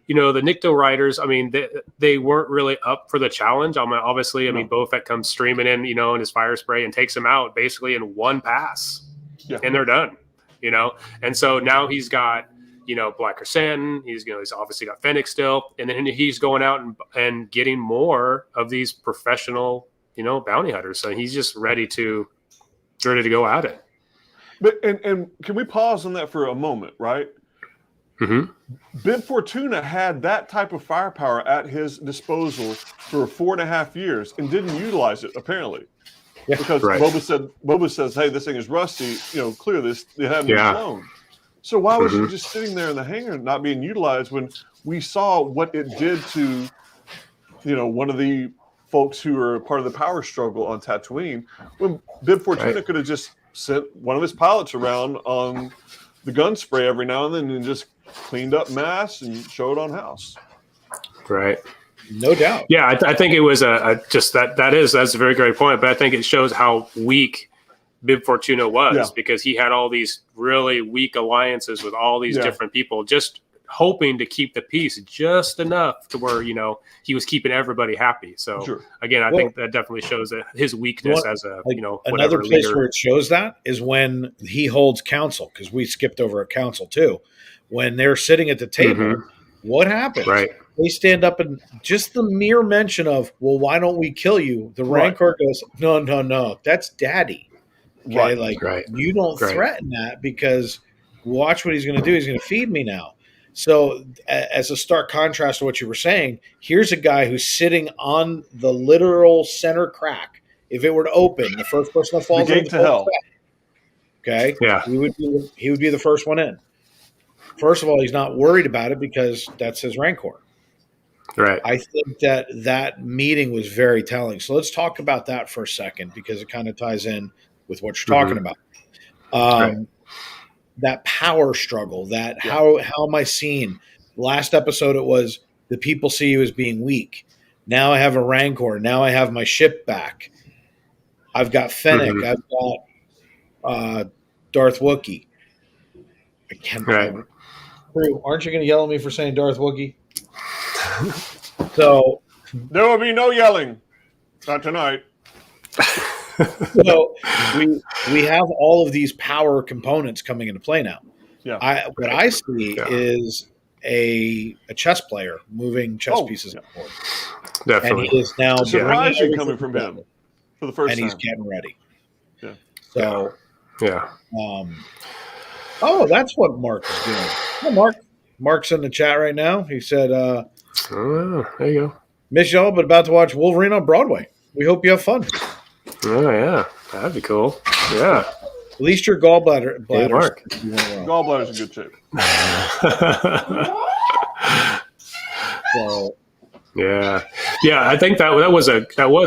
S3: the Nikto riders, I mean, they weren't really up for the challenge. Obviously, Boba Fett comes streaming in, in his fire spray and takes them out basically in one pass, and they're done, And so now he's got, Black Chrysanthemum. He's obviously got Fennec still, and then he's going out and getting more of these professional, bounty hunters. So he's just ready to go at it.
S4: But and can we pause on that for a moment, right? Bib Fortuna had that type of firepower at his disposal for 4.5 years and didn't utilize it, apparently. Because Boba says, hey, this thing is rusty, clear this, it hadn't been flown. So why was it just sitting there in the hangar not being utilized when we saw what it did to, one of the folks who are part of the power struggle on Tatooine, when Bib Fortuna could have just sent one of his pilots around on the gun spray every now and then and just cleaned up mass and showed on house.
S3: Right.
S2: No doubt.
S3: Yeah, I think it was that's a very great point, but I think it shows how weak Bib Fortuna was because he had all these really weak alliances with all these different people, just hoping to keep the peace just enough to where, he was keeping everybody happy. So again, I think that definitely shows that his weakness as a,
S2: another place
S3: leader.
S2: where it shows that is when he holds council, because we skipped over a council too. When they're sitting at the table, what happens?
S3: Right.
S2: They stand up and just the mere mention of, well, why don't we kill you? The Rancor goes, no, that's daddy. Okay,
S4: Right.
S2: you don't threaten that, because watch what he's going to do. He's going to feed me now. So, as a stark contrast to what you were saying, here's a guy who's sitting on the literal center crack. If it were to open, the first person that falls
S4: The gate
S2: into
S4: to hell.
S2: okay,
S3: Yeah.
S2: he would be the first one in. First of all, he's not worried about it because that's his rancor.
S3: Right.
S2: I think that meeting was very telling. So let's talk about that for a second, because it kind of ties in with what you're talking about. That power struggle, how am I seen? Last episode, it was the people see you as being weak. Now I have a rancor. Now I have my ship back. I've got Fennec. I've got Darth Wookiee. I can't.
S3: Right.
S2: Aren't you going to yell at me for saying Darth Wookiee? So
S4: There will be no yelling. Not tonight.
S2: So we have all of these power components coming into play now.
S4: Yeah.
S2: What I see is a chess player moving chess pieces on board.
S3: Definitely.
S2: And he is now
S4: surprising coming from him for the first
S2: and
S4: time.
S2: he's getting ready.
S4: Yeah.
S2: So
S3: yeah.
S2: Oh, that's what Marc is doing. Oh, Marc. Marc's in the chat right now. He said,
S3: there you go.
S2: Miss y'all, but about to watch Wolverine on Broadway. We hope you have fun.
S3: Oh yeah, that'd be cool. Yeah.
S2: At least your gallbladder.
S3: Hey, Marc.
S4: Gallbladder's in good shape.
S2: So,
S3: yeah. I think that was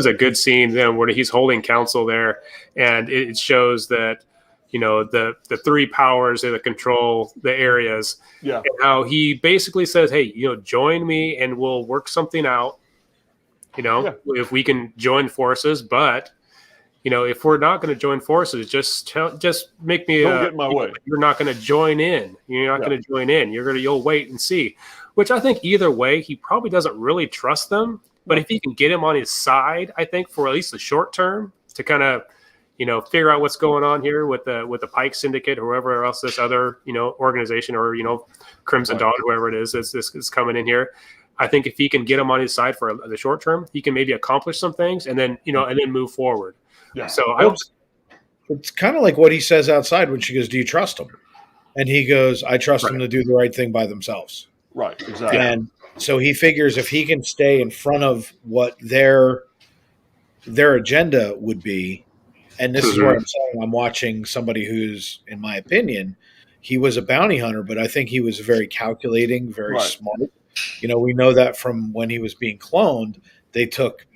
S3: a good scene where he's holding council there, and it shows that the three powers that control the areas.
S4: Yeah.
S3: And how he basically says, "Hey, join me, and we'll work something out. If we can join forces, but." If we're not going to join forces, just make me.
S4: Don't get in my way.
S3: You're not going to join in. You're not going to join in. You'll wait and see. Which I think either way, he probably doesn't really trust them. But if he can get him on his side, I think for at least the short term to kind of, figure out what's going on here with the Pike Syndicate or whoever else this other organization or Crimson Dawn, whoever it is is coming in here. I think if he can get him on his side for the short term, he can maybe accomplish some things and then and then move forward.
S4: Yeah.
S3: So
S2: it's kind of like what he says outside when she goes, "Do you trust him?" And he goes, "I trust them to do the right thing by themselves."
S4: Right, exactly.
S2: And so he figures if he can stay in front of what their agenda would be, and this is where I'm saying I'm watching somebody who's, in my opinion, he was a bounty hunter, but I think he was very calculating, very smart. We know that from when he was being cloned, they took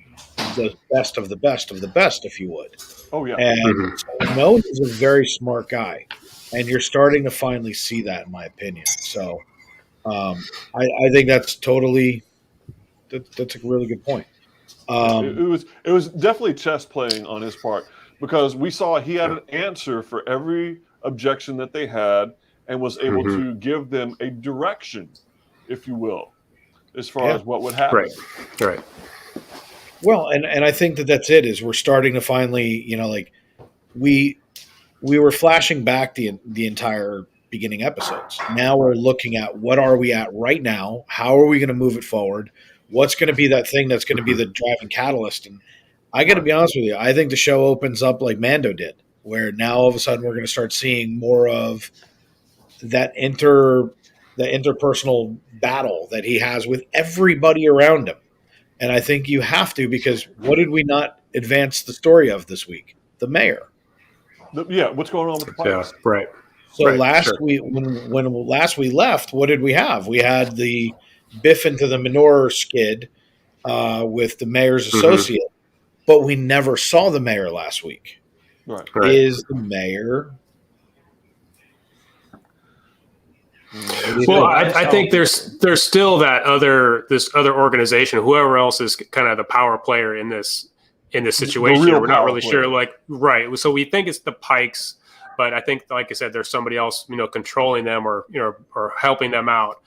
S2: the best of the best of the best, if you would.
S4: Oh, yeah.
S2: And so I know he's a very smart guy, and you're starting to finally see that, in my opinion. So I think that's a really good point.
S4: It was definitely chess playing on his part, because we saw he had an answer for every objection that they had and was able to give them a direction, if you will, as far as what would happen.
S3: Right.
S2: Well, and I think that's it. Is we're starting to finally, we were flashing back the entire beginning episodes. Now we're looking at what are we at right now? How are we going to move it forward? What's going to be that thing that's going to be the driving catalyst? And I got to be honest with you, I think the show opens up like Mando did, where now all of a sudden we're going to start seeing more of that interpersonal battle that he has with everybody around him. And I think you have to, because what did we not advance the story of this week? The mayor.
S4: What's going on with the Pikes?
S2: So when last we left, what did we have? We had the Biff into the manure skid with the mayor's associate, but we never saw the mayor last week.
S4: Right.
S2: Is the mayor...
S3: Well, I think there's still this other organization, whoever else is kind of the power player in this situation. We're not really sure. So we think it's the Pikes, but I think, like I said, there's somebody else, controlling them or helping them out.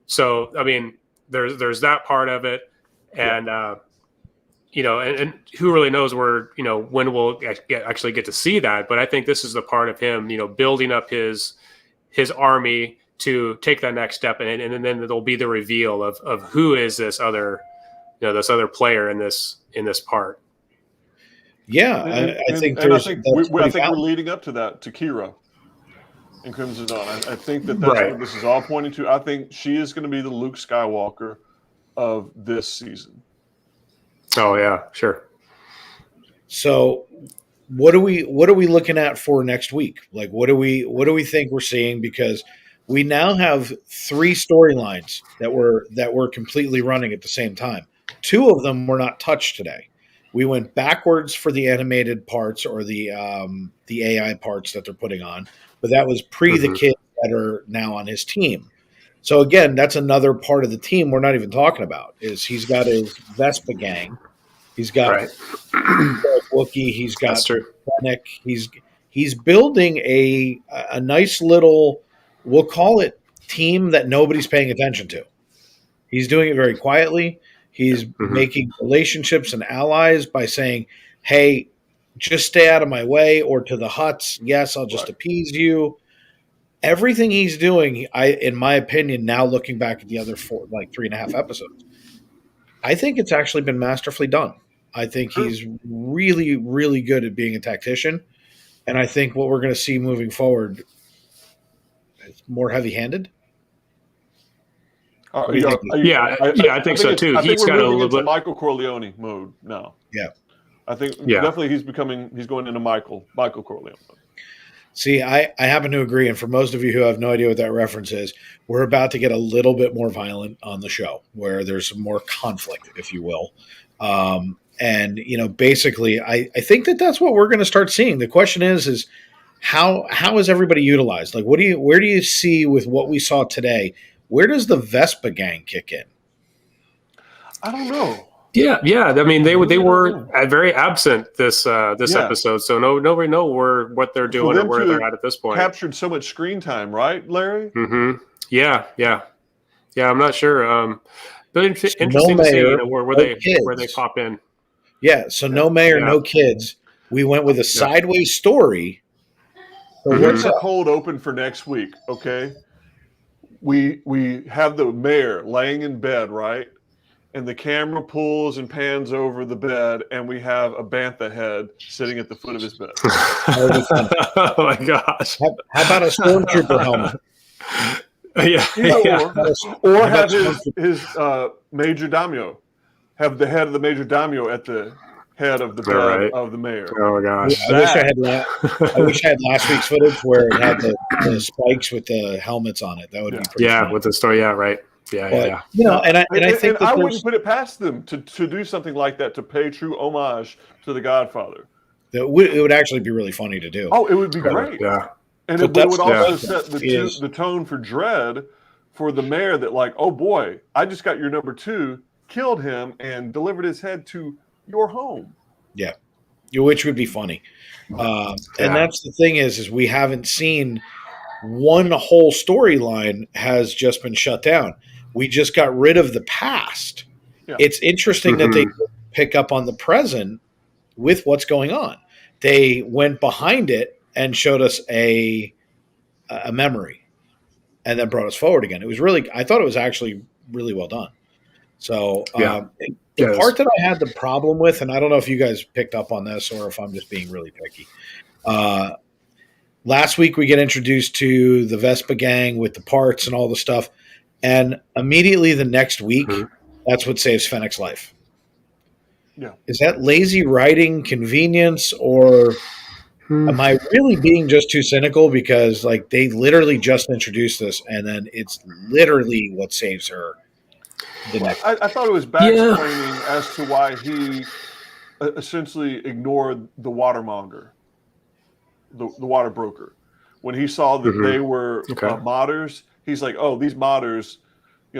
S3: So I mean, there's that part of it, and and who really knows where when we'll actually get to see that. But I think this is the part of him, building up his army to take that next step, and then there'll be the reveal of who is this other player in this part.
S2: Yeah, I think there's.
S4: I think we're leading up to that, to Kira in Crimson Dawn. I think that's what this is all pointing to. I think she is going to be the Luke Skywalker of this season.
S3: Oh yeah, sure.
S2: So, what are we looking at for next week? Like, what do we think we're seeing? Because we now have 3 storylines that we're completely running at the same time. 2 of them were not touched today. We went backwards for the animated parts or the AI parts that they're putting on, but that was the kids that are now on his team. So again, that's another part of the team we're not even talking about. Is he's got his Vespa gang, he's got Wookiee, he's got Fennec, he's building a nice little, we'll call it, team that nobody's paying attention to. He's doing it very quietly. He's making relationships and allies by saying, hey, just stay out of my way, or to the Hutts, yes, I'll just appease you. Everything he's doing, in my opinion, now looking back at the other 3.5 episodes, I think it's actually been masterfully done. I think he's really, really good at being a tactician. And I think what we're going to see moving forward is more heavy-handed.
S3: I think so too.
S4: He's got a little bit Michael Corleone mode now.
S2: Yeah,
S4: I think definitely he's going into Michael Corleone mode.
S2: See, I happen to agree, and for most of you who have no idea what that reference is, we're about to get a little bit more violent on the show, where there's some more conflict, if you will. And basically, I think that's what we're going to start seeing. The question is how is everybody utilized? Like, where do you see with what we saw today? Where does the Vespa gang kick in?
S4: I don't know.
S3: Yeah. I mean, they were very absent this episode, so nobody know what they're doing or where they're at this point.
S4: Captured so much screen time, right, Larry?
S3: Mm-hmm. Yeah. I'm not sure. But interesting
S2: to see
S3: where they pop in.
S2: Yeah. So no mayor, no kids. We went with a sideways story.
S4: So what's a cold open for next week? Okay. We have the mayor laying in bed, right? And the camera pulls and pans over the bed, and we have a bantha head sitting at the foot of his bed.
S3: Oh my gosh!
S2: How about a stormtrooper helmet?
S4: Or have his major daimyo, have the head of the major daimyo at the head of the bed of the mayor.
S3: Oh my gosh!
S2: I wish I had last week's footage where it had the spikes with the helmets on it. That would be pretty fun.
S3: With the story. Yeah, right. Yeah.
S2: I think
S4: I wouldn't put it past them to do something like that, to pay true homage to The Godfather.
S2: It would actually be really funny to do.
S4: Oh, it would be great.
S3: Yeah.
S4: And it would also set the tone for dread for the mayor, that like, oh boy, I just got your number 2, killed him, and delivered his head to your home.
S2: Yeah, which would be funny. And that's the thing is we haven't seen one whole storyline has just been shut down. We just got rid of the past. Yeah. It's interesting that they pick up on the present with what's going on. They went behind it and showed us a memory and then brought us forward again. It was I thought it was actually really well done. So the part that I had the problem with, and I don't know if you guys picked up on this or if I'm just being really picky. Last week we get introduced to the Vespa gang with the parts and all the stuff. And immediately the next week, that's what saves Fennec's life. Yeah. Is that lazy writing, convenience, or am I really being just too cynical? Because like they literally just introduced this, and then it's literally what saves her.
S4: I thought it was back-explaining as to why he essentially ignored the watermonger, the water broker. When he saw that they were modders, he's like, oh, these modders,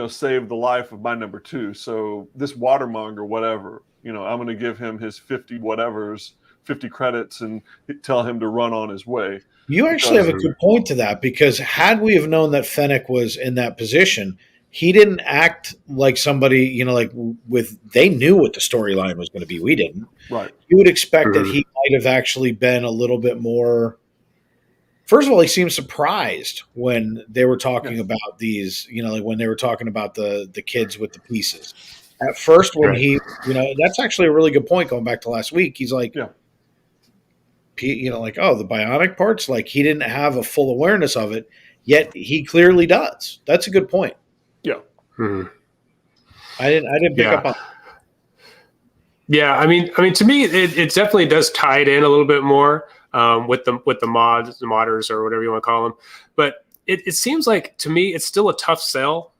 S4: saved the life of my number 2. So this watermonger, whatever, I'm going to give him his 50 credits and tell him to run on his way.
S2: You actually have a good point to that, because had we have known that Fennec was in that position, he didn't act like somebody, they knew what the storyline was going to be. We didn't.
S4: Right.
S2: You would expect that he might have actually been a little bit more. First of all, he seemed surprised when they were talking about these, when they were talking about the kids with the pieces. At first, when he, that's actually a really good point going back to last week. He's like, like, oh, the bionic parts, like he didn't have a full awareness of it, yet he clearly does. That's a good point.
S4: Yeah.
S3: Mhm.
S2: I didn't pick up on.
S3: Yeah, I mean, to me, it definitely does tie it in a little bit more with the modders, or whatever you want to call them. But it seems like, to me, it's still a tough sell,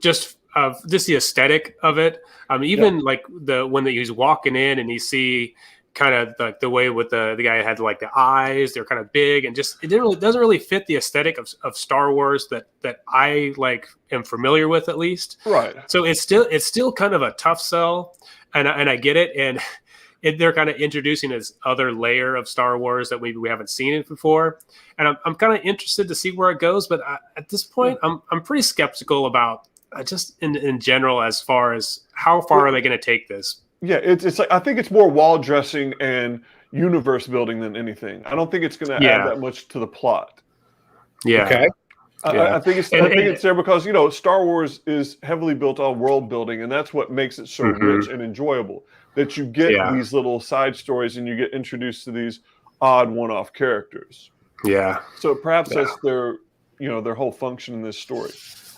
S3: just the aesthetic of it. Even like when he's walking in and you see kind of like the way with the guy had like the eyes, they're kind of big, and just doesn't really fit the aesthetic of Star Wars that I like am familiar with, at least.
S4: Right.
S3: So it's still kind of a tough sell. And I get it, and they're kind of introducing this other layer of Star Wars that maybe we haven't seen it before, and I'm kind of interested to see where it goes. But at this point, I'm pretty skeptical about just in general, as far as how far are they going to take this.
S4: Yeah, it's like, I think it's more wall dressing and universe building than anything. I don't think it's going to add that much to the plot.
S3: Yeah.
S2: Okay.
S4: I think it's there because Star Wars is heavily built on world building, and that's what makes it so rich and enjoyable. That you get these little side stories, and you get introduced to these odd one-off characters.
S3: Yeah.
S4: So perhaps that's their whole function in this story.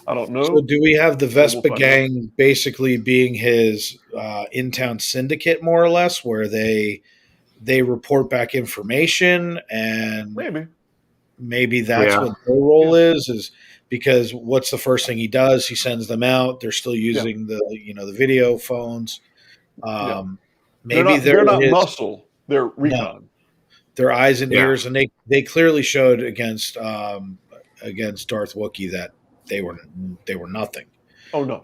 S4: I don't know.
S2: So do we have the Vespa gang basically being his in-town syndicate, more or less, where they report back information, and maybe that's what their role is because what's the first thing he does? He sends them out. They're still using the video phones. Maybe they're not
S4: muscle. They're recon.
S2: No, they're eyes and ears, and they clearly showed against Darth Wookiee that they were nothing.
S4: Oh no.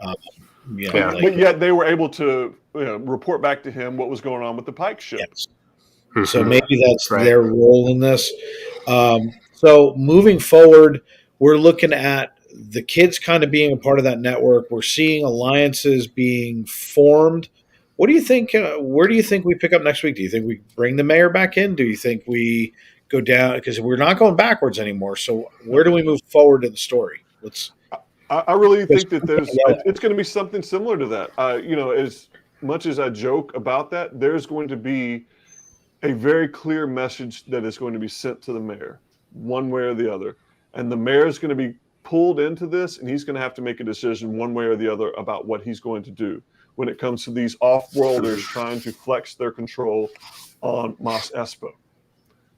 S2: But
S4: yet they were able to report back to him what was going on with the Pike ship.
S2: Yes. So maybe that's their role in this. So moving forward, we're looking at the kids kind of being a part of that network. We're seeing alliances being formed. What do you think? Where do you think we pick up next week? Do you think we bring the mayor back in? Do you think we go down? Because we're not going backwards anymore. So where do we move forward in the story?
S4: I really think that it's going to be something similar to that. As much as I joke about that, there's going to be a very clear message that is going to be sent to the mayor, one way or the other. And the mayor is going to be pulled into this, and he's going to have to make a decision one way or the other about what he's going to do when it comes to these off-worlders trying to flex their control on Mos Espa.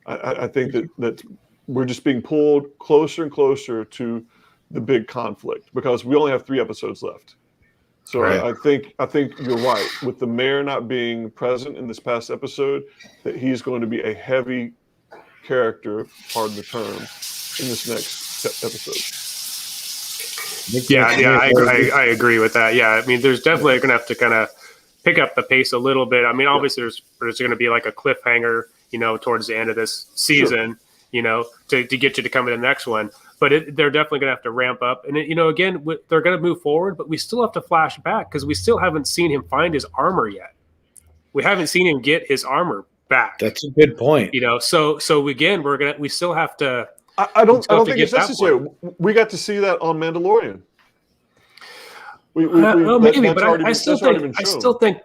S4: I think that we're just being pulled closer and closer to the big conflict because we only have 3 episodes left. So I think you're right. With the mayor not being present in this past episode, that he's going to be a heavy character, pardon the term, in this next episode.
S3: I agree with that. Yeah, I mean, there's definitely going to have to kind of pick up the pace a little bit. I mean, obviously there's going to be like a cliffhanger, towards the end of this season, to get you to come to the next one. But they're definitely going to have to ramp up. And, again, they're going to move forward, but we still have to flash back because we still haven't seen him find his armor yet. We haven't seen him get his armor back.
S2: That's a good point.
S3: So again, we still have to.
S4: I don't think it's necessary. We got to see that on Mandalorian.
S3: Maybe, but I still think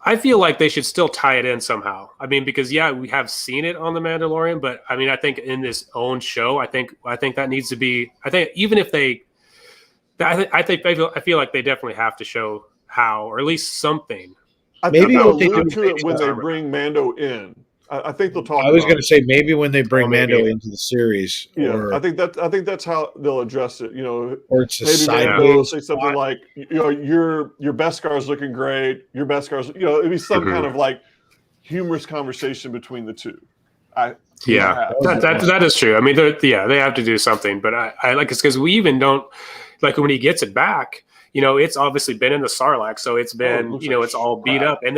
S3: I feel like they should still tie it in somehow. I mean, because we have seen it on the Mandalorian, but I mean, I think in this own show, I think that needs to be. I think even if I feel like they definitely have to show how, or at least something.
S4: Maybe they'll allude to it when they bring Mando in. I think they'll talk.
S2: I was going to say maybe when they bring Mando into the series.
S4: I think that's how they'll address it.
S2: Or it's a
S4: maybe Mando will say something like, your Beskar is looking great. Your Beskar is, it'd be some kind of like humorous conversation between the two.
S3: That is true. I mean, they have to do something. But I like it because we even don't like when he gets it back. It's obviously been in the sarlacc, so it's been, it's all beat up, and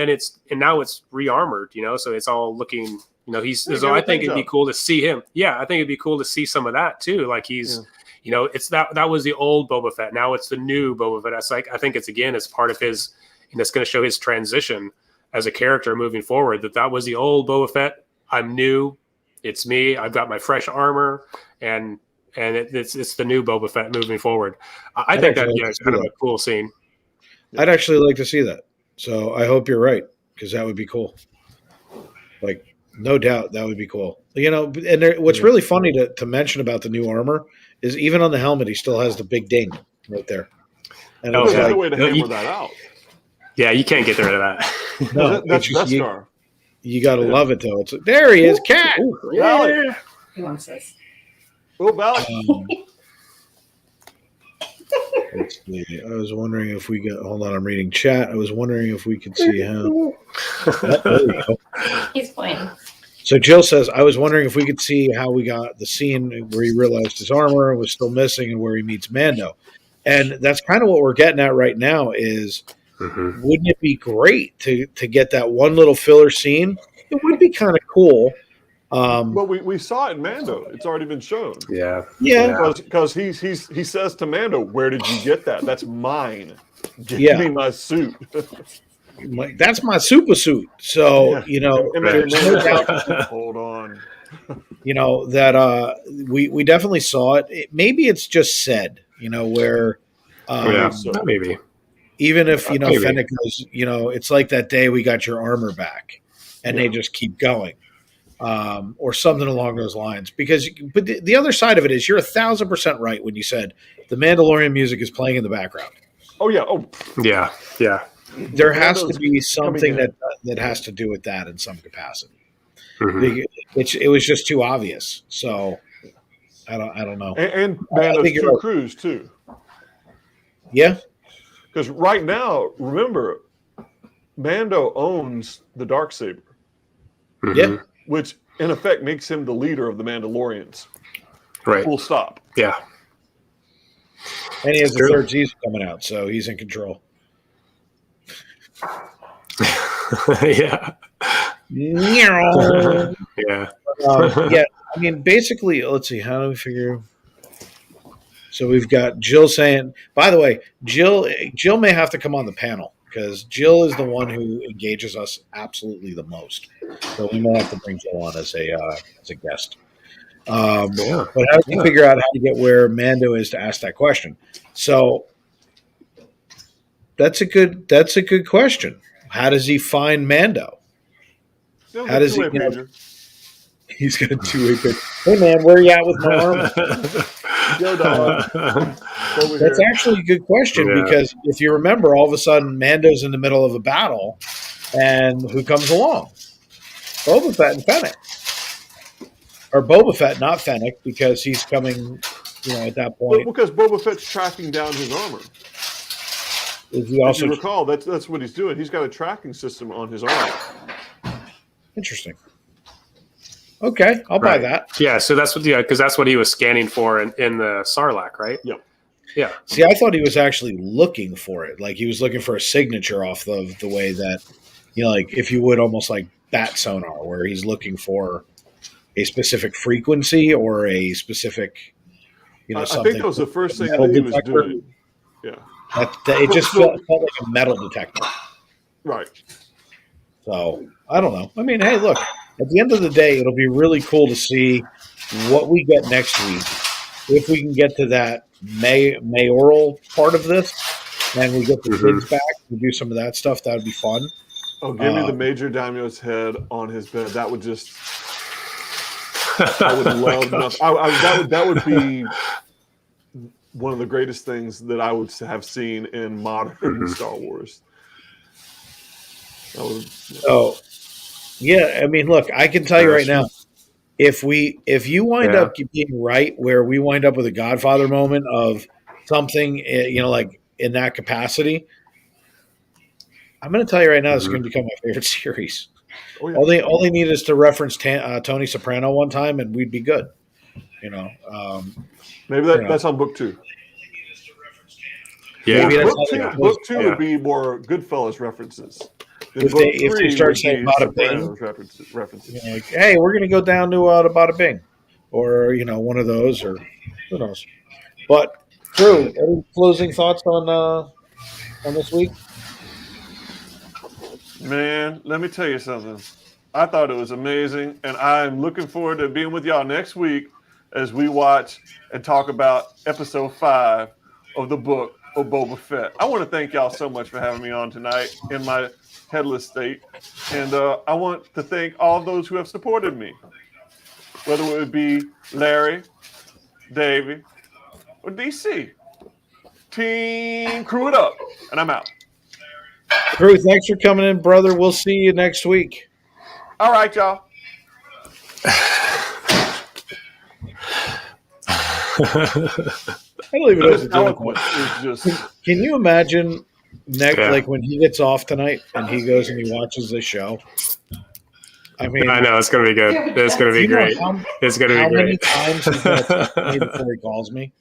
S3: now it's re-armored, so it's all looking, so I think it'd be cool to see him. Yeah, I think it'd be cool to see some of that too. Like he's, it's that was the old Boba Fett. Now it's the new Boba Fett. That's like, I think it's part of his, it's going to show his transition as a character moving forward. That was the old Boba Fett. I'm new. It's me. I've got my fresh armor, and it's the new Boba Fett moving forward. I think it's kind of a cool scene.
S2: I'd actually like to see that. So I hope you're right because that would be cool. Like No doubt that would be cool. And what's really funny to mention about the new armor is even on the helmet, he still has the big ding right there. And
S3: Oh,
S2: it's
S4: There's
S3: yeah.
S2: like,
S4: no way to hammer that out.
S3: Yeah, you can't get rid of that.
S2: no,
S4: That's
S2: it's just,
S4: Death Star.
S2: you got to love it though. There he is, Cat.
S4: Valak.
S6: He wants this.
S4: Oh, Valak.
S2: Let's see. I was wondering if we got. Hold on, I'm reading chat. I was wondering if we could see how. There we go.
S6: He's playing.
S2: So Jill says, I was wondering if we could see how we got the scene where he realized his armor was still missing and where he meets Mando. And that's kind of what we're getting at right now is, wouldn't it be great to get that one little filler scene? It would be kind of cool.
S4: Well, we saw it in Mando. It's already been shown.
S2: Yeah.
S4: Because he says to Mando, "Where did you get that? That's mine. Give me my suit."
S2: That's my super suit. So, there's no doubt.
S4: Hold on.
S2: That we definitely saw it. Maybe it's just said, where
S3: maybe.
S2: Even if, Fennec goes, it's like that day we got your armor back and they just keep going. Or something along those lines. But the other side of it is you're 1,000% right when you said the Mandalorian music is playing in the background.
S4: Oh, yeah. Oh,
S3: yeah. Yeah.
S2: There has to be something that has to do with that in some capacity. It was just too obvious. So I don't know.
S4: And Mando's two crews too.
S2: Yeah.
S4: Because right now, remember, Mando owns the Darksaber.
S2: Yeah.
S4: Which in effect makes him the leader of the Mandalorians.
S3: Right.
S4: Full stop.
S3: Yeah.
S2: And he has the third season coming out, so he's in control.
S3: Yeah.
S2: Yeah.
S3: Yeah.
S2: I mean, basically, let's see. How do we figure? So we've got Jill saying. By the way, Jill may have to come on the panel because Jill is the one who engages us absolutely the most. So we may have to bring Jill on as a guest. But how do you figure out how to get where Mando is to ask that question? So that's a good question. How does he find Mando? How does he? He's got a two-way pitch. Hey man, where are you at with my armor? That's actually a good question because if you remember, all of a sudden Mando's in the middle of a battle, and who comes along? Boba Fett and Fennec, or Boba Fett, not Fennec, because he's coming. At that point,
S4: because Boba Fett's tracking down his armor.
S2: Is he also?
S4: If you recall, that's what he's doing. He's got a tracking system on his armor.
S2: Interesting. Okay, I'll buy that.
S3: Yeah, so that's what because that's what he was scanning for in the Sarlacc, right?
S4: Yep.
S3: Yeah.
S2: See, I thought he was actually looking for it. Like he was looking for a signature off of the way that, like if you would almost like bat sonar, where he's looking for a specific frequency or a specific, something.
S4: I think that was the first thing that he was doing. Yeah.
S2: It just felt like a metal detector.
S4: Right.
S2: So I don't know. I mean, hey, look. At the end of the day, it'll be really cool to see what we get next week. If we can get to that mayoral part of this, and we get the kids back and do some of that stuff, that would be fun.
S4: Oh, give me the Major Daimyo's head on his bed. That would just... I would love nothing. That would be one of the greatest things that I would have seen in modern Star Wars.
S2: Yeah, I mean, look, I can tell you right now, if you wind up being right where we wind up with a Godfather moment of something, like in that capacity, I'm going to tell you right now, this is going to become my favorite series. Oh, yeah. All they need is to reference Tony Soprano one time, and we'd be good.
S4: Maybe that's on book 2.
S3: Yeah,
S4: book two would be more Goodfellas references.
S2: If they start saying Bada Bing,
S4: references.
S2: Like, hey, we're going to go down to Bada Bing, or one of those, or who knows. But Drew, any closing thoughts on this week?
S4: Man, let me tell you something. I thought it was amazing, and I'm looking forward to being with y'all next week as we watch and talk about episode 5 of the book of Boba Fett. I want to thank y'all so much for having me on tonight in my headless state. And I want to thank all those who have supported me, whether it would be Larry, Davey, or DC. Team Krewitup. And I'm out.
S2: Crew, thanks for coming in, brother. We'll see you next week.
S4: All right, y'all.
S2: I don't even know what to do.
S4: Eloquent is just.
S2: Can you imagine like when he gets off tonight and he goes and he watches the show? I mean,
S3: I know it's going to be good. It's going to be great. It's going to be great.
S2: How many times he's going to text me before he calls me?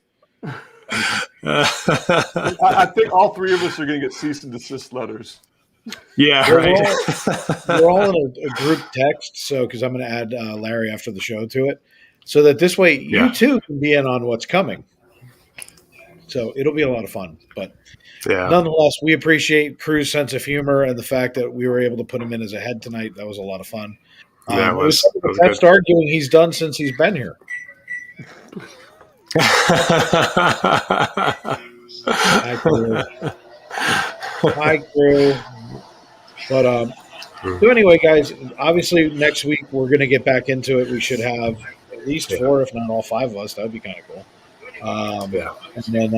S4: I think all three of us are going to get cease and desist letters.
S3: Yeah,
S2: we're all in a group text, so because I'm going to add Larry after the show to it, so that this way you too can be in on what's coming. So it'll be a lot of fun. But nonetheless, we appreciate Crew's sense of humor and the fact that we were able to put him in as a head tonight. That was a lot of fun.
S3: Yeah, it was
S2: the best arguing he's done since he's been here. Hi, Crew. But so anyway, guys, obviously next week we're going to get back into it. We should have at least 4, if not all 5 of us. That would be kind of cool. And then,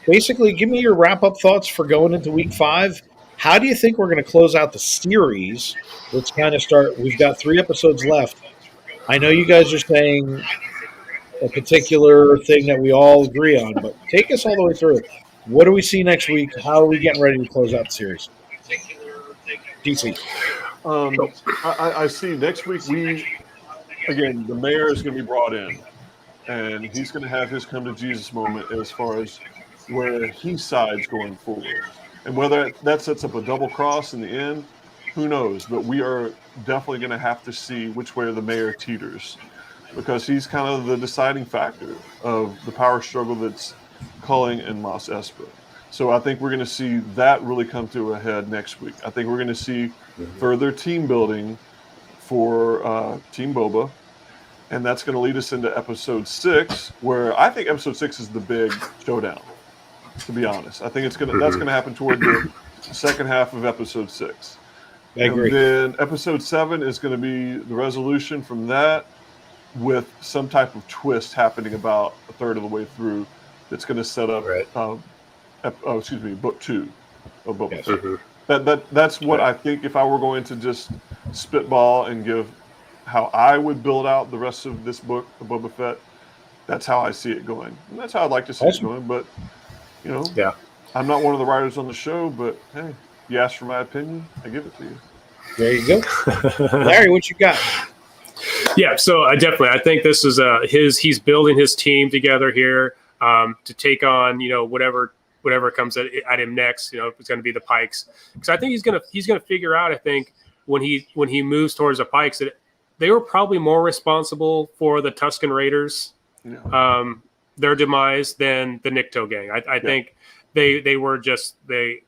S2: basically give me your wrap-up thoughts for going into week 5. How do you think we're going to close out the series? Let's kind of start. We've got 3 episodes left. I know you guys are saying a particular thing that we all agree on, but take us all the way through. What do we see next week? How are we getting ready to close out the series? DC.
S4: I see next week the mayor is going to be brought in, and he's going to have his come to Jesus moment as far as where he sides going forward. And whether that sets up a double cross in the end, who knows? But we are definitely going to have to see which way the mayor teeters, because he's kind of the deciding factor of the power struggle that's Culling and Mos Espa. So I think we're going to see that really come to a head next week. I think we're going to see further team building for Team Boba, and that's going to lead us into episode 6, where I think episode 6 is the big showdown. To be honest, I think that's going to happen toward the second half of episode 6.
S2: I agree.
S4: And then episode 7 is going to be the resolution from that, with some type of twist happening about a third of the way through. That's going to set up, book 2 of Boba Fett. That's what I think. If I were going to just spitball and give how I would build out the rest of this book of Boba Fett, that's how I see it going. And that's how I'd like to see it going. But I'm not one of the writers on the show. But hey, you asked for my opinion, I give it to you.
S2: There you go, Larry. What you got?
S3: Yeah, so I think this is he's building his team together here to take on whatever comes at him next. It's going to be the Pikes, because I think he's going to figure out. I think when he moves towards the Pikes, that they were probably more responsible for the Tusken Raiders, their demise, than the Nikto gang. I think they were just they.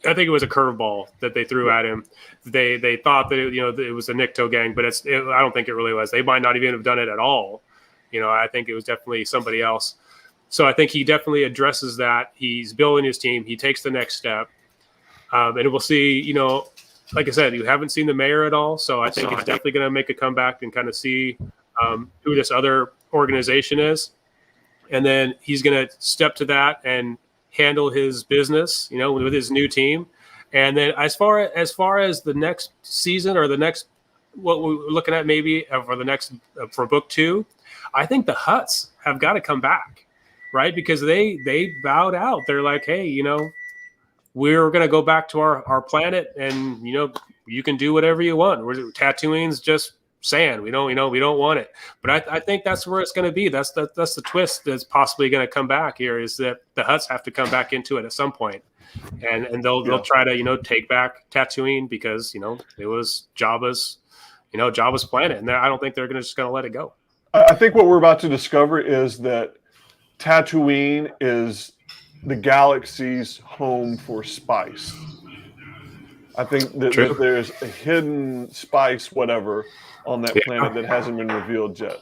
S3: I think it was a curveball that they threw at him. They thought that it was a Nikto gang, but I don't think it really was. They might not even have done it at all. I think it was definitely somebody else. So I think he definitely addresses that. He's building his team. He takes the next step, and we'll see. Like I said, you haven't seen the mayor at all, so I think it's definitely going to make a comeback and kind of see who this other organization is, and then he's going to step to that and handle his business, with his new team. And then as far as the next season, or the next, what we're looking at maybe for book 2, I think the Hutts have got to come back, right? Because they bowed out. They're like, hey, we're going to go back to our planet, and you can do whatever you want. Tatooine's just sand. We don't want it. But I think that's where it's going to be. That's the twist that's possibly going to come back here, is that the Hutts have to come back into it at some point, and they'll try to take back Tatooine, because it was Jabba's planet, and I don't think they're just going to let it go.
S4: I think what we're about to discover is that Tatooine is the galaxy's home for spice. I think that there's a hidden spice, whatever, on that planet that hasn't been revealed yet.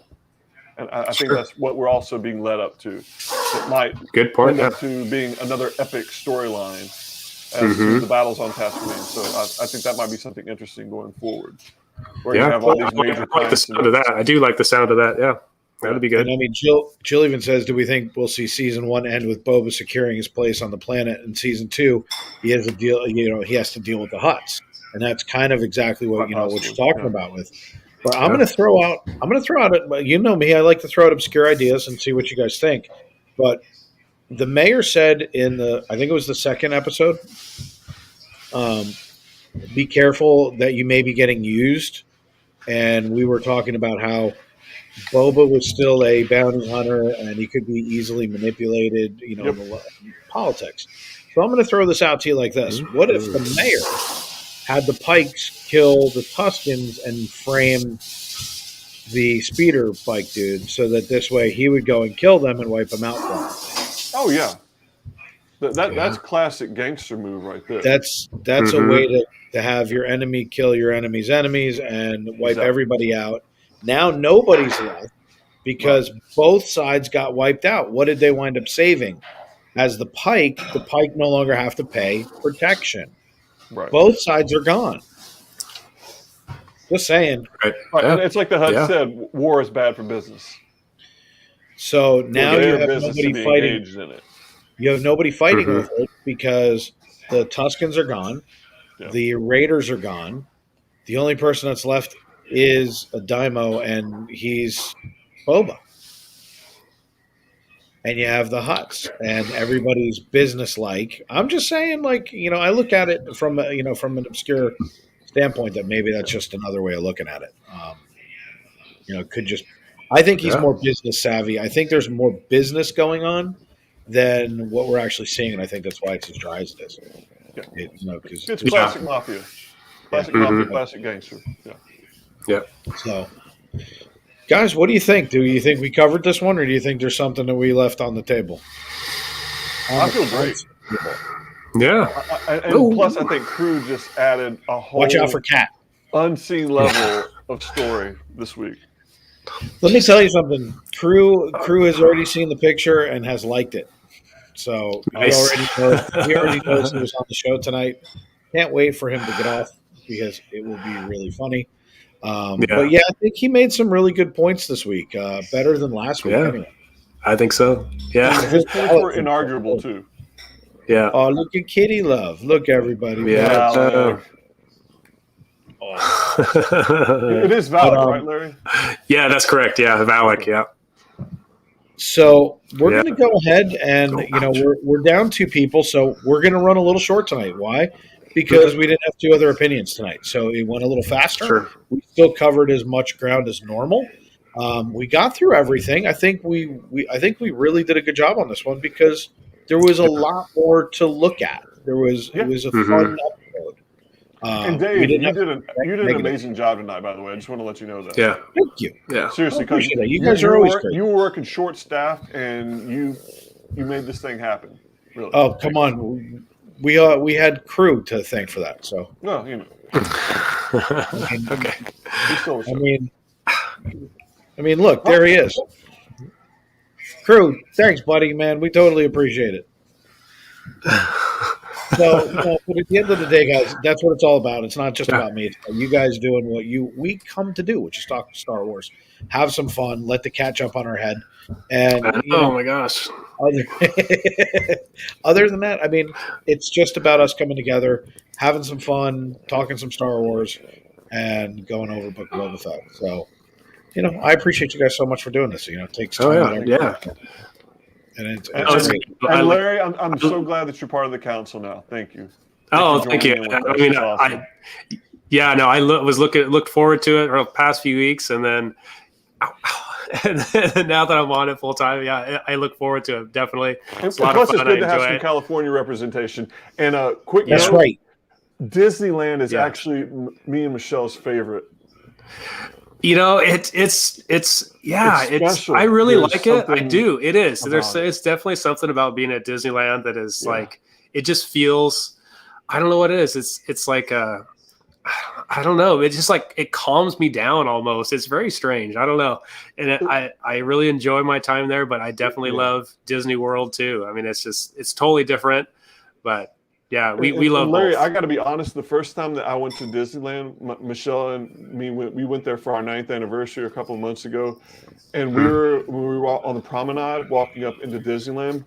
S4: And I think that's what we're also being led up to. It might
S3: good point
S4: end up to being another epic storyline as to the battles on Tatooine. So I think that might be something interesting going forward. Where you have all these major
S3: I like the sound of that. I do like the sound of that. Yeah, that'd be good.
S2: And I mean, Jill even says, "Do we think we'll see season 1 end with Boba securing his place on the planet? And season 2, he has a deal. He has to deal with the Hutts, and that's kind of exactly what what you're talking about with." But I'm going to throw out. You know me. I like to throw out obscure ideas and see what you guys think. But the mayor said I think it was the second episode. Be careful that you may be getting used. And we were talking about how Boba was still a bounty hunter and he could be easily manipulated, in the politics. So I'm going to throw this out to you like this. What if the mayor had the Pikes kill the Tuskens and frame the speeder bike dude so that this way he would go and kill them and wipe them out for him?
S4: Oh, yeah. That's classic gangster move right there.
S2: That's a way to have your enemy kill your enemy's enemies and wipe everybody out. Now nobody's left because both sides got wiped out. What did they wind up saving? As the Pike no longer have to pay protection.
S4: Right.
S2: Both sides are gone. Just saying.
S4: Right. Yeah. And it's like the HUD said, war is bad for business.
S2: So now you have nobody fighting.
S4: In it.
S2: You have nobody fighting with it because the Tuskens are gone. Yeah. The Raiders are gone. The only person that's left is a Daimo, and he's Boba. And you have the Hutts, and everybody's business-like. I'm just saying, I look at it from an obscure standpoint that maybe that's just another way of looking at it. I think he's more business savvy. I think there's more business going on than what we're actually seeing, and I think that's why it's as dry as it is.
S4: Yeah. It's classic mafia. Classic mafia, classic gangster. Yeah.
S3: Yeah.
S2: So, guys, what do you think? Do you think we covered this one, or do you think there's something that we left on the table?
S4: I feel great.
S3: Yeah.
S4: And plus, I think Crew just added a whole
S2: watch out for Cat
S4: unseen level of story this week.
S2: Let me tell you something. Crew has already seen the picture and has liked it. So
S3: nice.
S2: he already knows he was on the show tonight. Can't wait for him to get off because it will be really funny. But yeah, I think he made some really good points this week. Better than last week. Anyway.
S3: I think so. Yeah.
S4: His points were inarguable too.
S3: Yeah.
S2: Oh, look at Kitty Love. Look, everybody.
S3: Yeah.
S4: It is Valak, right, Larry?
S3: Yeah, that's correct. Yeah, Valak. Yeah.
S2: So we're going to go ahead and we're down 2 people, so we're going to run a little short tonight. Why? Because we didn't have 2 other opinions tonight, so it went a little faster.
S3: Sure.
S2: We still covered as much ground as normal. We got through everything. I think we really did a good job on this one because there was a lot more to look at. It was a fun episode.
S4: And Dave, you did an amazing job tonight, by the way. I just want to let you know that.
S2: Yeah. Thank you.
S3: Yeah.
S4: Seriously, because
S2: you guys are always great.
S4: You were working short staff, and you made this thing happen. Really.
S2: Oh, come on. We had Crew to thank for that. So.
S4: No,
S3: okay.
S2: I mean, look, there he is. Crew, thanks, buddy, man. We totally appreciate it. So, but at the end of the day, guys, that's what it's all about. It's not just about me. It's about you guys doing what we come to do, which is talk Star Wars. Have some fun. Let the cat jump on our head. And
S3: oh my gosh.
S2: Other than that, I mean, it's just about us coming together, having some fun, talking some Star Wars, and going over Book of Boba Fett. So, I appreciate you guys so much for doing this. It takes time.
S4: And Larry, I'm so glad that you're part of the council now. Thank you.
S3: Thank you. I mean, awesome. I looked forward to it for the past few weeks, and then now that I'm on it full time, I look forward to it. Definitely,
S4: it's a lot of fun. It's good to have some California representation. And a quick
S2: note, that's right.
S4: Disneyland is actually me and Michelle's favorite.
S3: I really like it. I do. It is. It's definitely something about being at Disneyland that is like, it just feels, I don't know what it is. It's like I don't know. It's just like it calms me down almost. It's very strange. I don't know. And I really enjoy my time there, but I definitely love Disney World too. I mean, it's totally different, but yeah, we love
S4: Larry,
S3: both.
S4: I got to be honest. The first time that I went to Disneyland, Michelle and me, we went there for our 9th anniversary a couple of months ago, and when we were on the promenade walking up into Disneyland,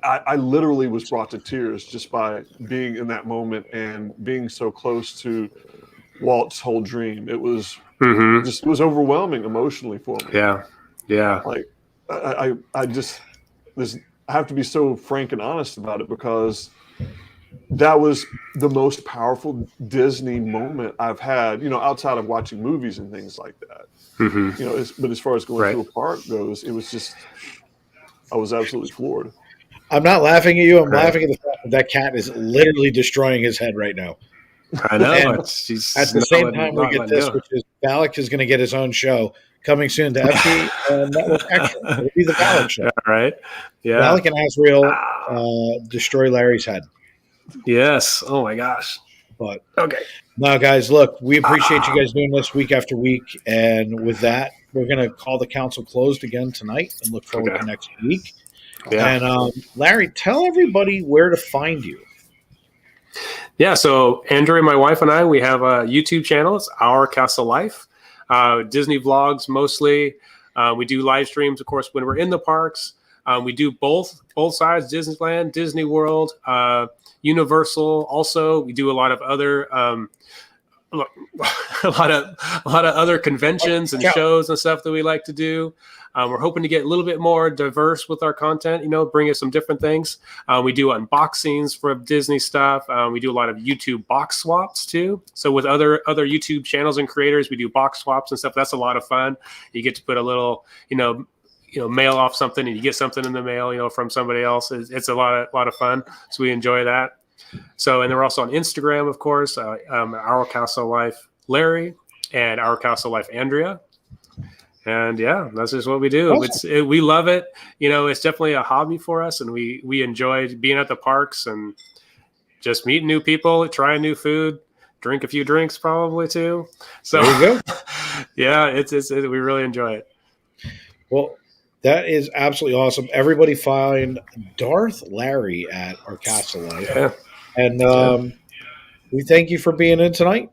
S4: I literally was brought to tears just by being in that moment and being so close to Walt's whole dream. It was it was overwhelming emotionally for me.
S3: Yeah.
S4: Like I have to be so frank and honest about it, because that was the most powerful Disney moment I've had, outside of watching movies and things like that. But as far as going to a park goes, it was just, I was absolutely floored.
S2: I'm not laughing at you. I'm laughing at the fact that cat is literally destroying his head right now.
S3: I know.
S2: At the same time, we get this, which is Valak is going to get his own show coming soon to FP Network Extra. It'll be the Valak show.
S3: All right. Yeah.
S2: Valak and Asriel destroy Larry's head.
S3: Yes. Oh my gosh.
S2: But
S3: okay.
S2: Now, guys, look, we appreciate you guys doing this week after week. And with that, we're going to call the council closed again tonight and look forward to next week. Yeah. And Larry, tell everybody where to find you.
S3: Yeah, so Andrea, my wife, and I, we have a YouTube channel. It's Our Castle Life. Disney vlogs mostly. We do live streams, of course, when we're in the parks. We do both sides, Disneyland, Disney World, Universal. Also, we do a lot of other a lot of other conventions and shows and stuff that we like to do. We're hoping to get a little bit more diverse with our content, bring us some different things. We do unboxings for Disney stuff. We do a lot of YouTube box swaps too. So with other YouTube channels and creators, we do box swaps and stuff. That's a lot of fun. You get to put a little, mail off something and you get something in the mail, from somebody else. It's a lot of fun. So we enjoy that. So, and then we're also on Instagram, of course, Our Castle Life Larry and Our Castle Life Andrea. And yeah, that's just what we do.
S2: Awesome.
S3: We love it. It's definitely a hobby for us, and we enjoy being at the parks and just meeting new people, trying new food, drink a few drinks probably too. So
S2: there you go.
S3: Yeah, we really enjoy it.
S2: Well, that is absolutely awesome. Everybody find Darth Larry at Our Castle Life. Yeah. And we thank you for being in tonight.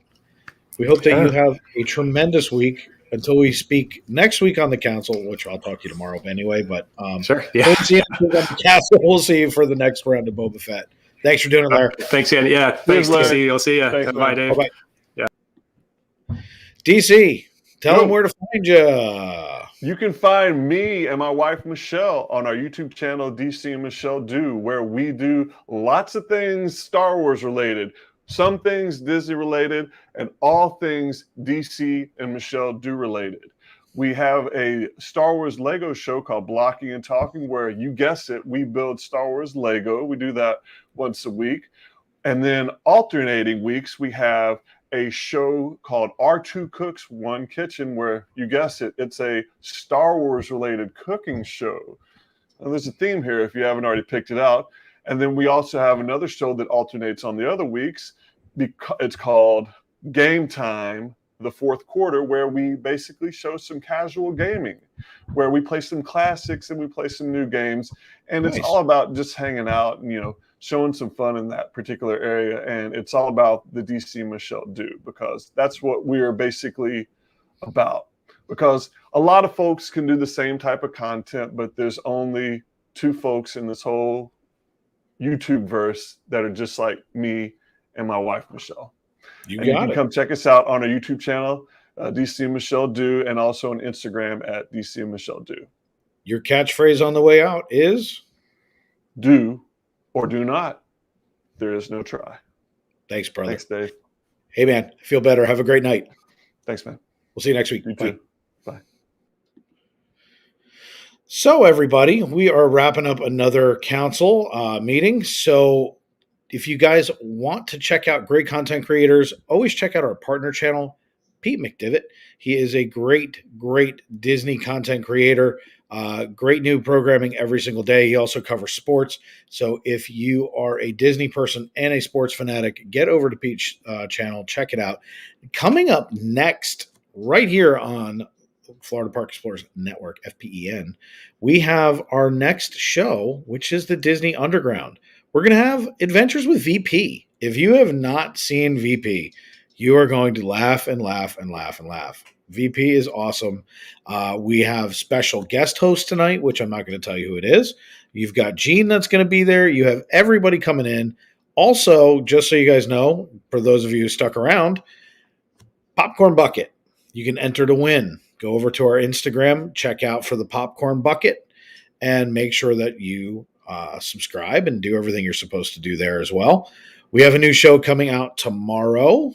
S2: We hope that you have a tremendous week until we speak next week on the council, which I'll talk to you tomorrow anyway. But
S3: sure, yeah.
S2: We'll see you for the next round of Boba Fett. Thanks for doing it, Larry.
S3: Thanks, Andy. Yeah, thanks, DC. I'll see you.
S4: Thanks,
S3: bye, Dave.
S2: Bye-bye.
S3: Yeah.
S2: DC, tell them where to find you.
S4: You can find me and my wife, Michelle, on our YouTube channel, DC and Michelle Do, where we do lots of things Star Wars related, some things Disney related, and all things DC and Michelle Do related. We have a Star Wars Lego show called Blocking and Talking, where you guessed it, we build Star Wars Lego. We do that once a week. And then alternating weeks, we have a show called R2 Cooks One Kitchen, where you guessed it, it's a Star Wars related cooking show. And there's a theme here if you haven't already picked it out. And then we also have another show that alternates on the other weeks. It's called Game Time, the fourth quarter, where we basically show some casual gaming, where we play some classics and we play some new games. And it's all about just hanging out and, showing some fun in that particular area. And it's all about the DC Michelle Do, because that's what we're basically about. Because a lot of folks can do the same type of content, but there's only two folks in this whole YouTube verse that are just like me and my wife, Michelle. You can come check us out on our YouTube channel, DC and Michelle Do, and also on Instagram at DC and Michelle Do.
S2: Your catchphrase on the way out is?
S4: Do or do not. There is no try.
S2: Thanks, brother.
S4: Thanks, Dave.
S2: Hey, man. Feel better. Have a great night.
S4: Thanks, man.
S2: We'll see you next week.
S4: You too. Bye.
S2: So, everybody, we are wrapping up another council meeting. So, if you guys want to check out great content creators, always check out our partner channel, Pete McDivitt. He is a great, great Disney content creator. Great new programming every single day. He also covers sports. So if you are a Disney person and a sports fanatic, get over to Pete's channel. Check it out. Coming up next, right here on Florida Park Explorers Network, FPEN, we have our next show, which is the Disney Underground. We're going to have adventures with VP. If you have not seen VP, you are going to laugh and laugh and laugh and laugh. VP is awesome. We have special guest host tonight, which I'm not going to tell you who it is. You've got Gene that's going to be there. You have everybody coming in. Also, just so you guys know, for those of you who stuck around, Popcorn Bucket. You can enter to win. Go over to our Instagram, check out for the Popcorn Bucket, and make sure that you subscribe and do everything you're supposed to do there as well. We have a new show coming out tomorrow.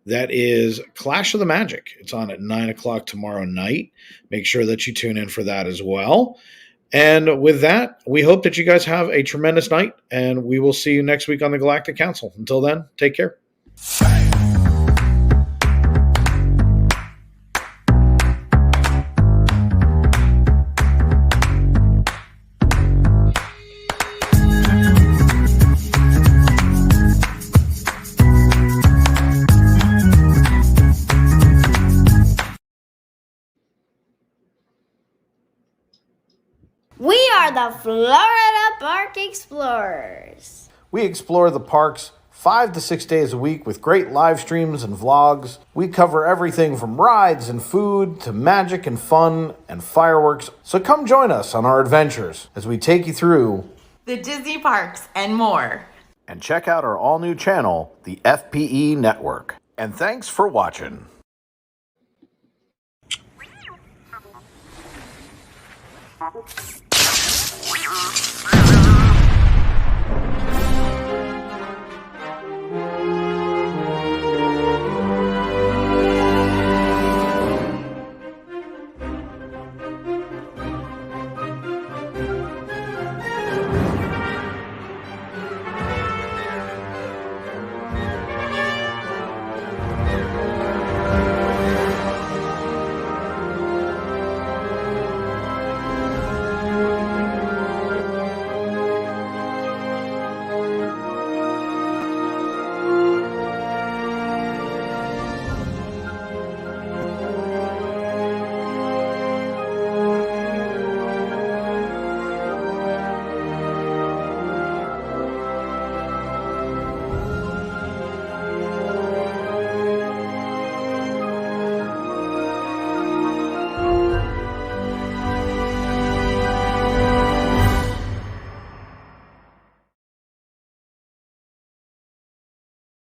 S2: That is Clash of the Magic. It's on at 9 o'clock tomorrow night. Make sure that you tune in for that as well. And with that, we hope that you guys have a tremendous night, and we will see you next week on the Galactic Council. Until then, take care.
S7: We are the Florida Park Explorers.
S1: We explore the parks 5 to 6 days a week with great live streams and vlogs. We cover everything from rides and food to magic and fun and fireworks. So come join us on our adventures as we take you through
S8: the Disney parks and more.
S1: And check out our all-new channel, the FPE Network. And thanks for watching.
S9: Thank you.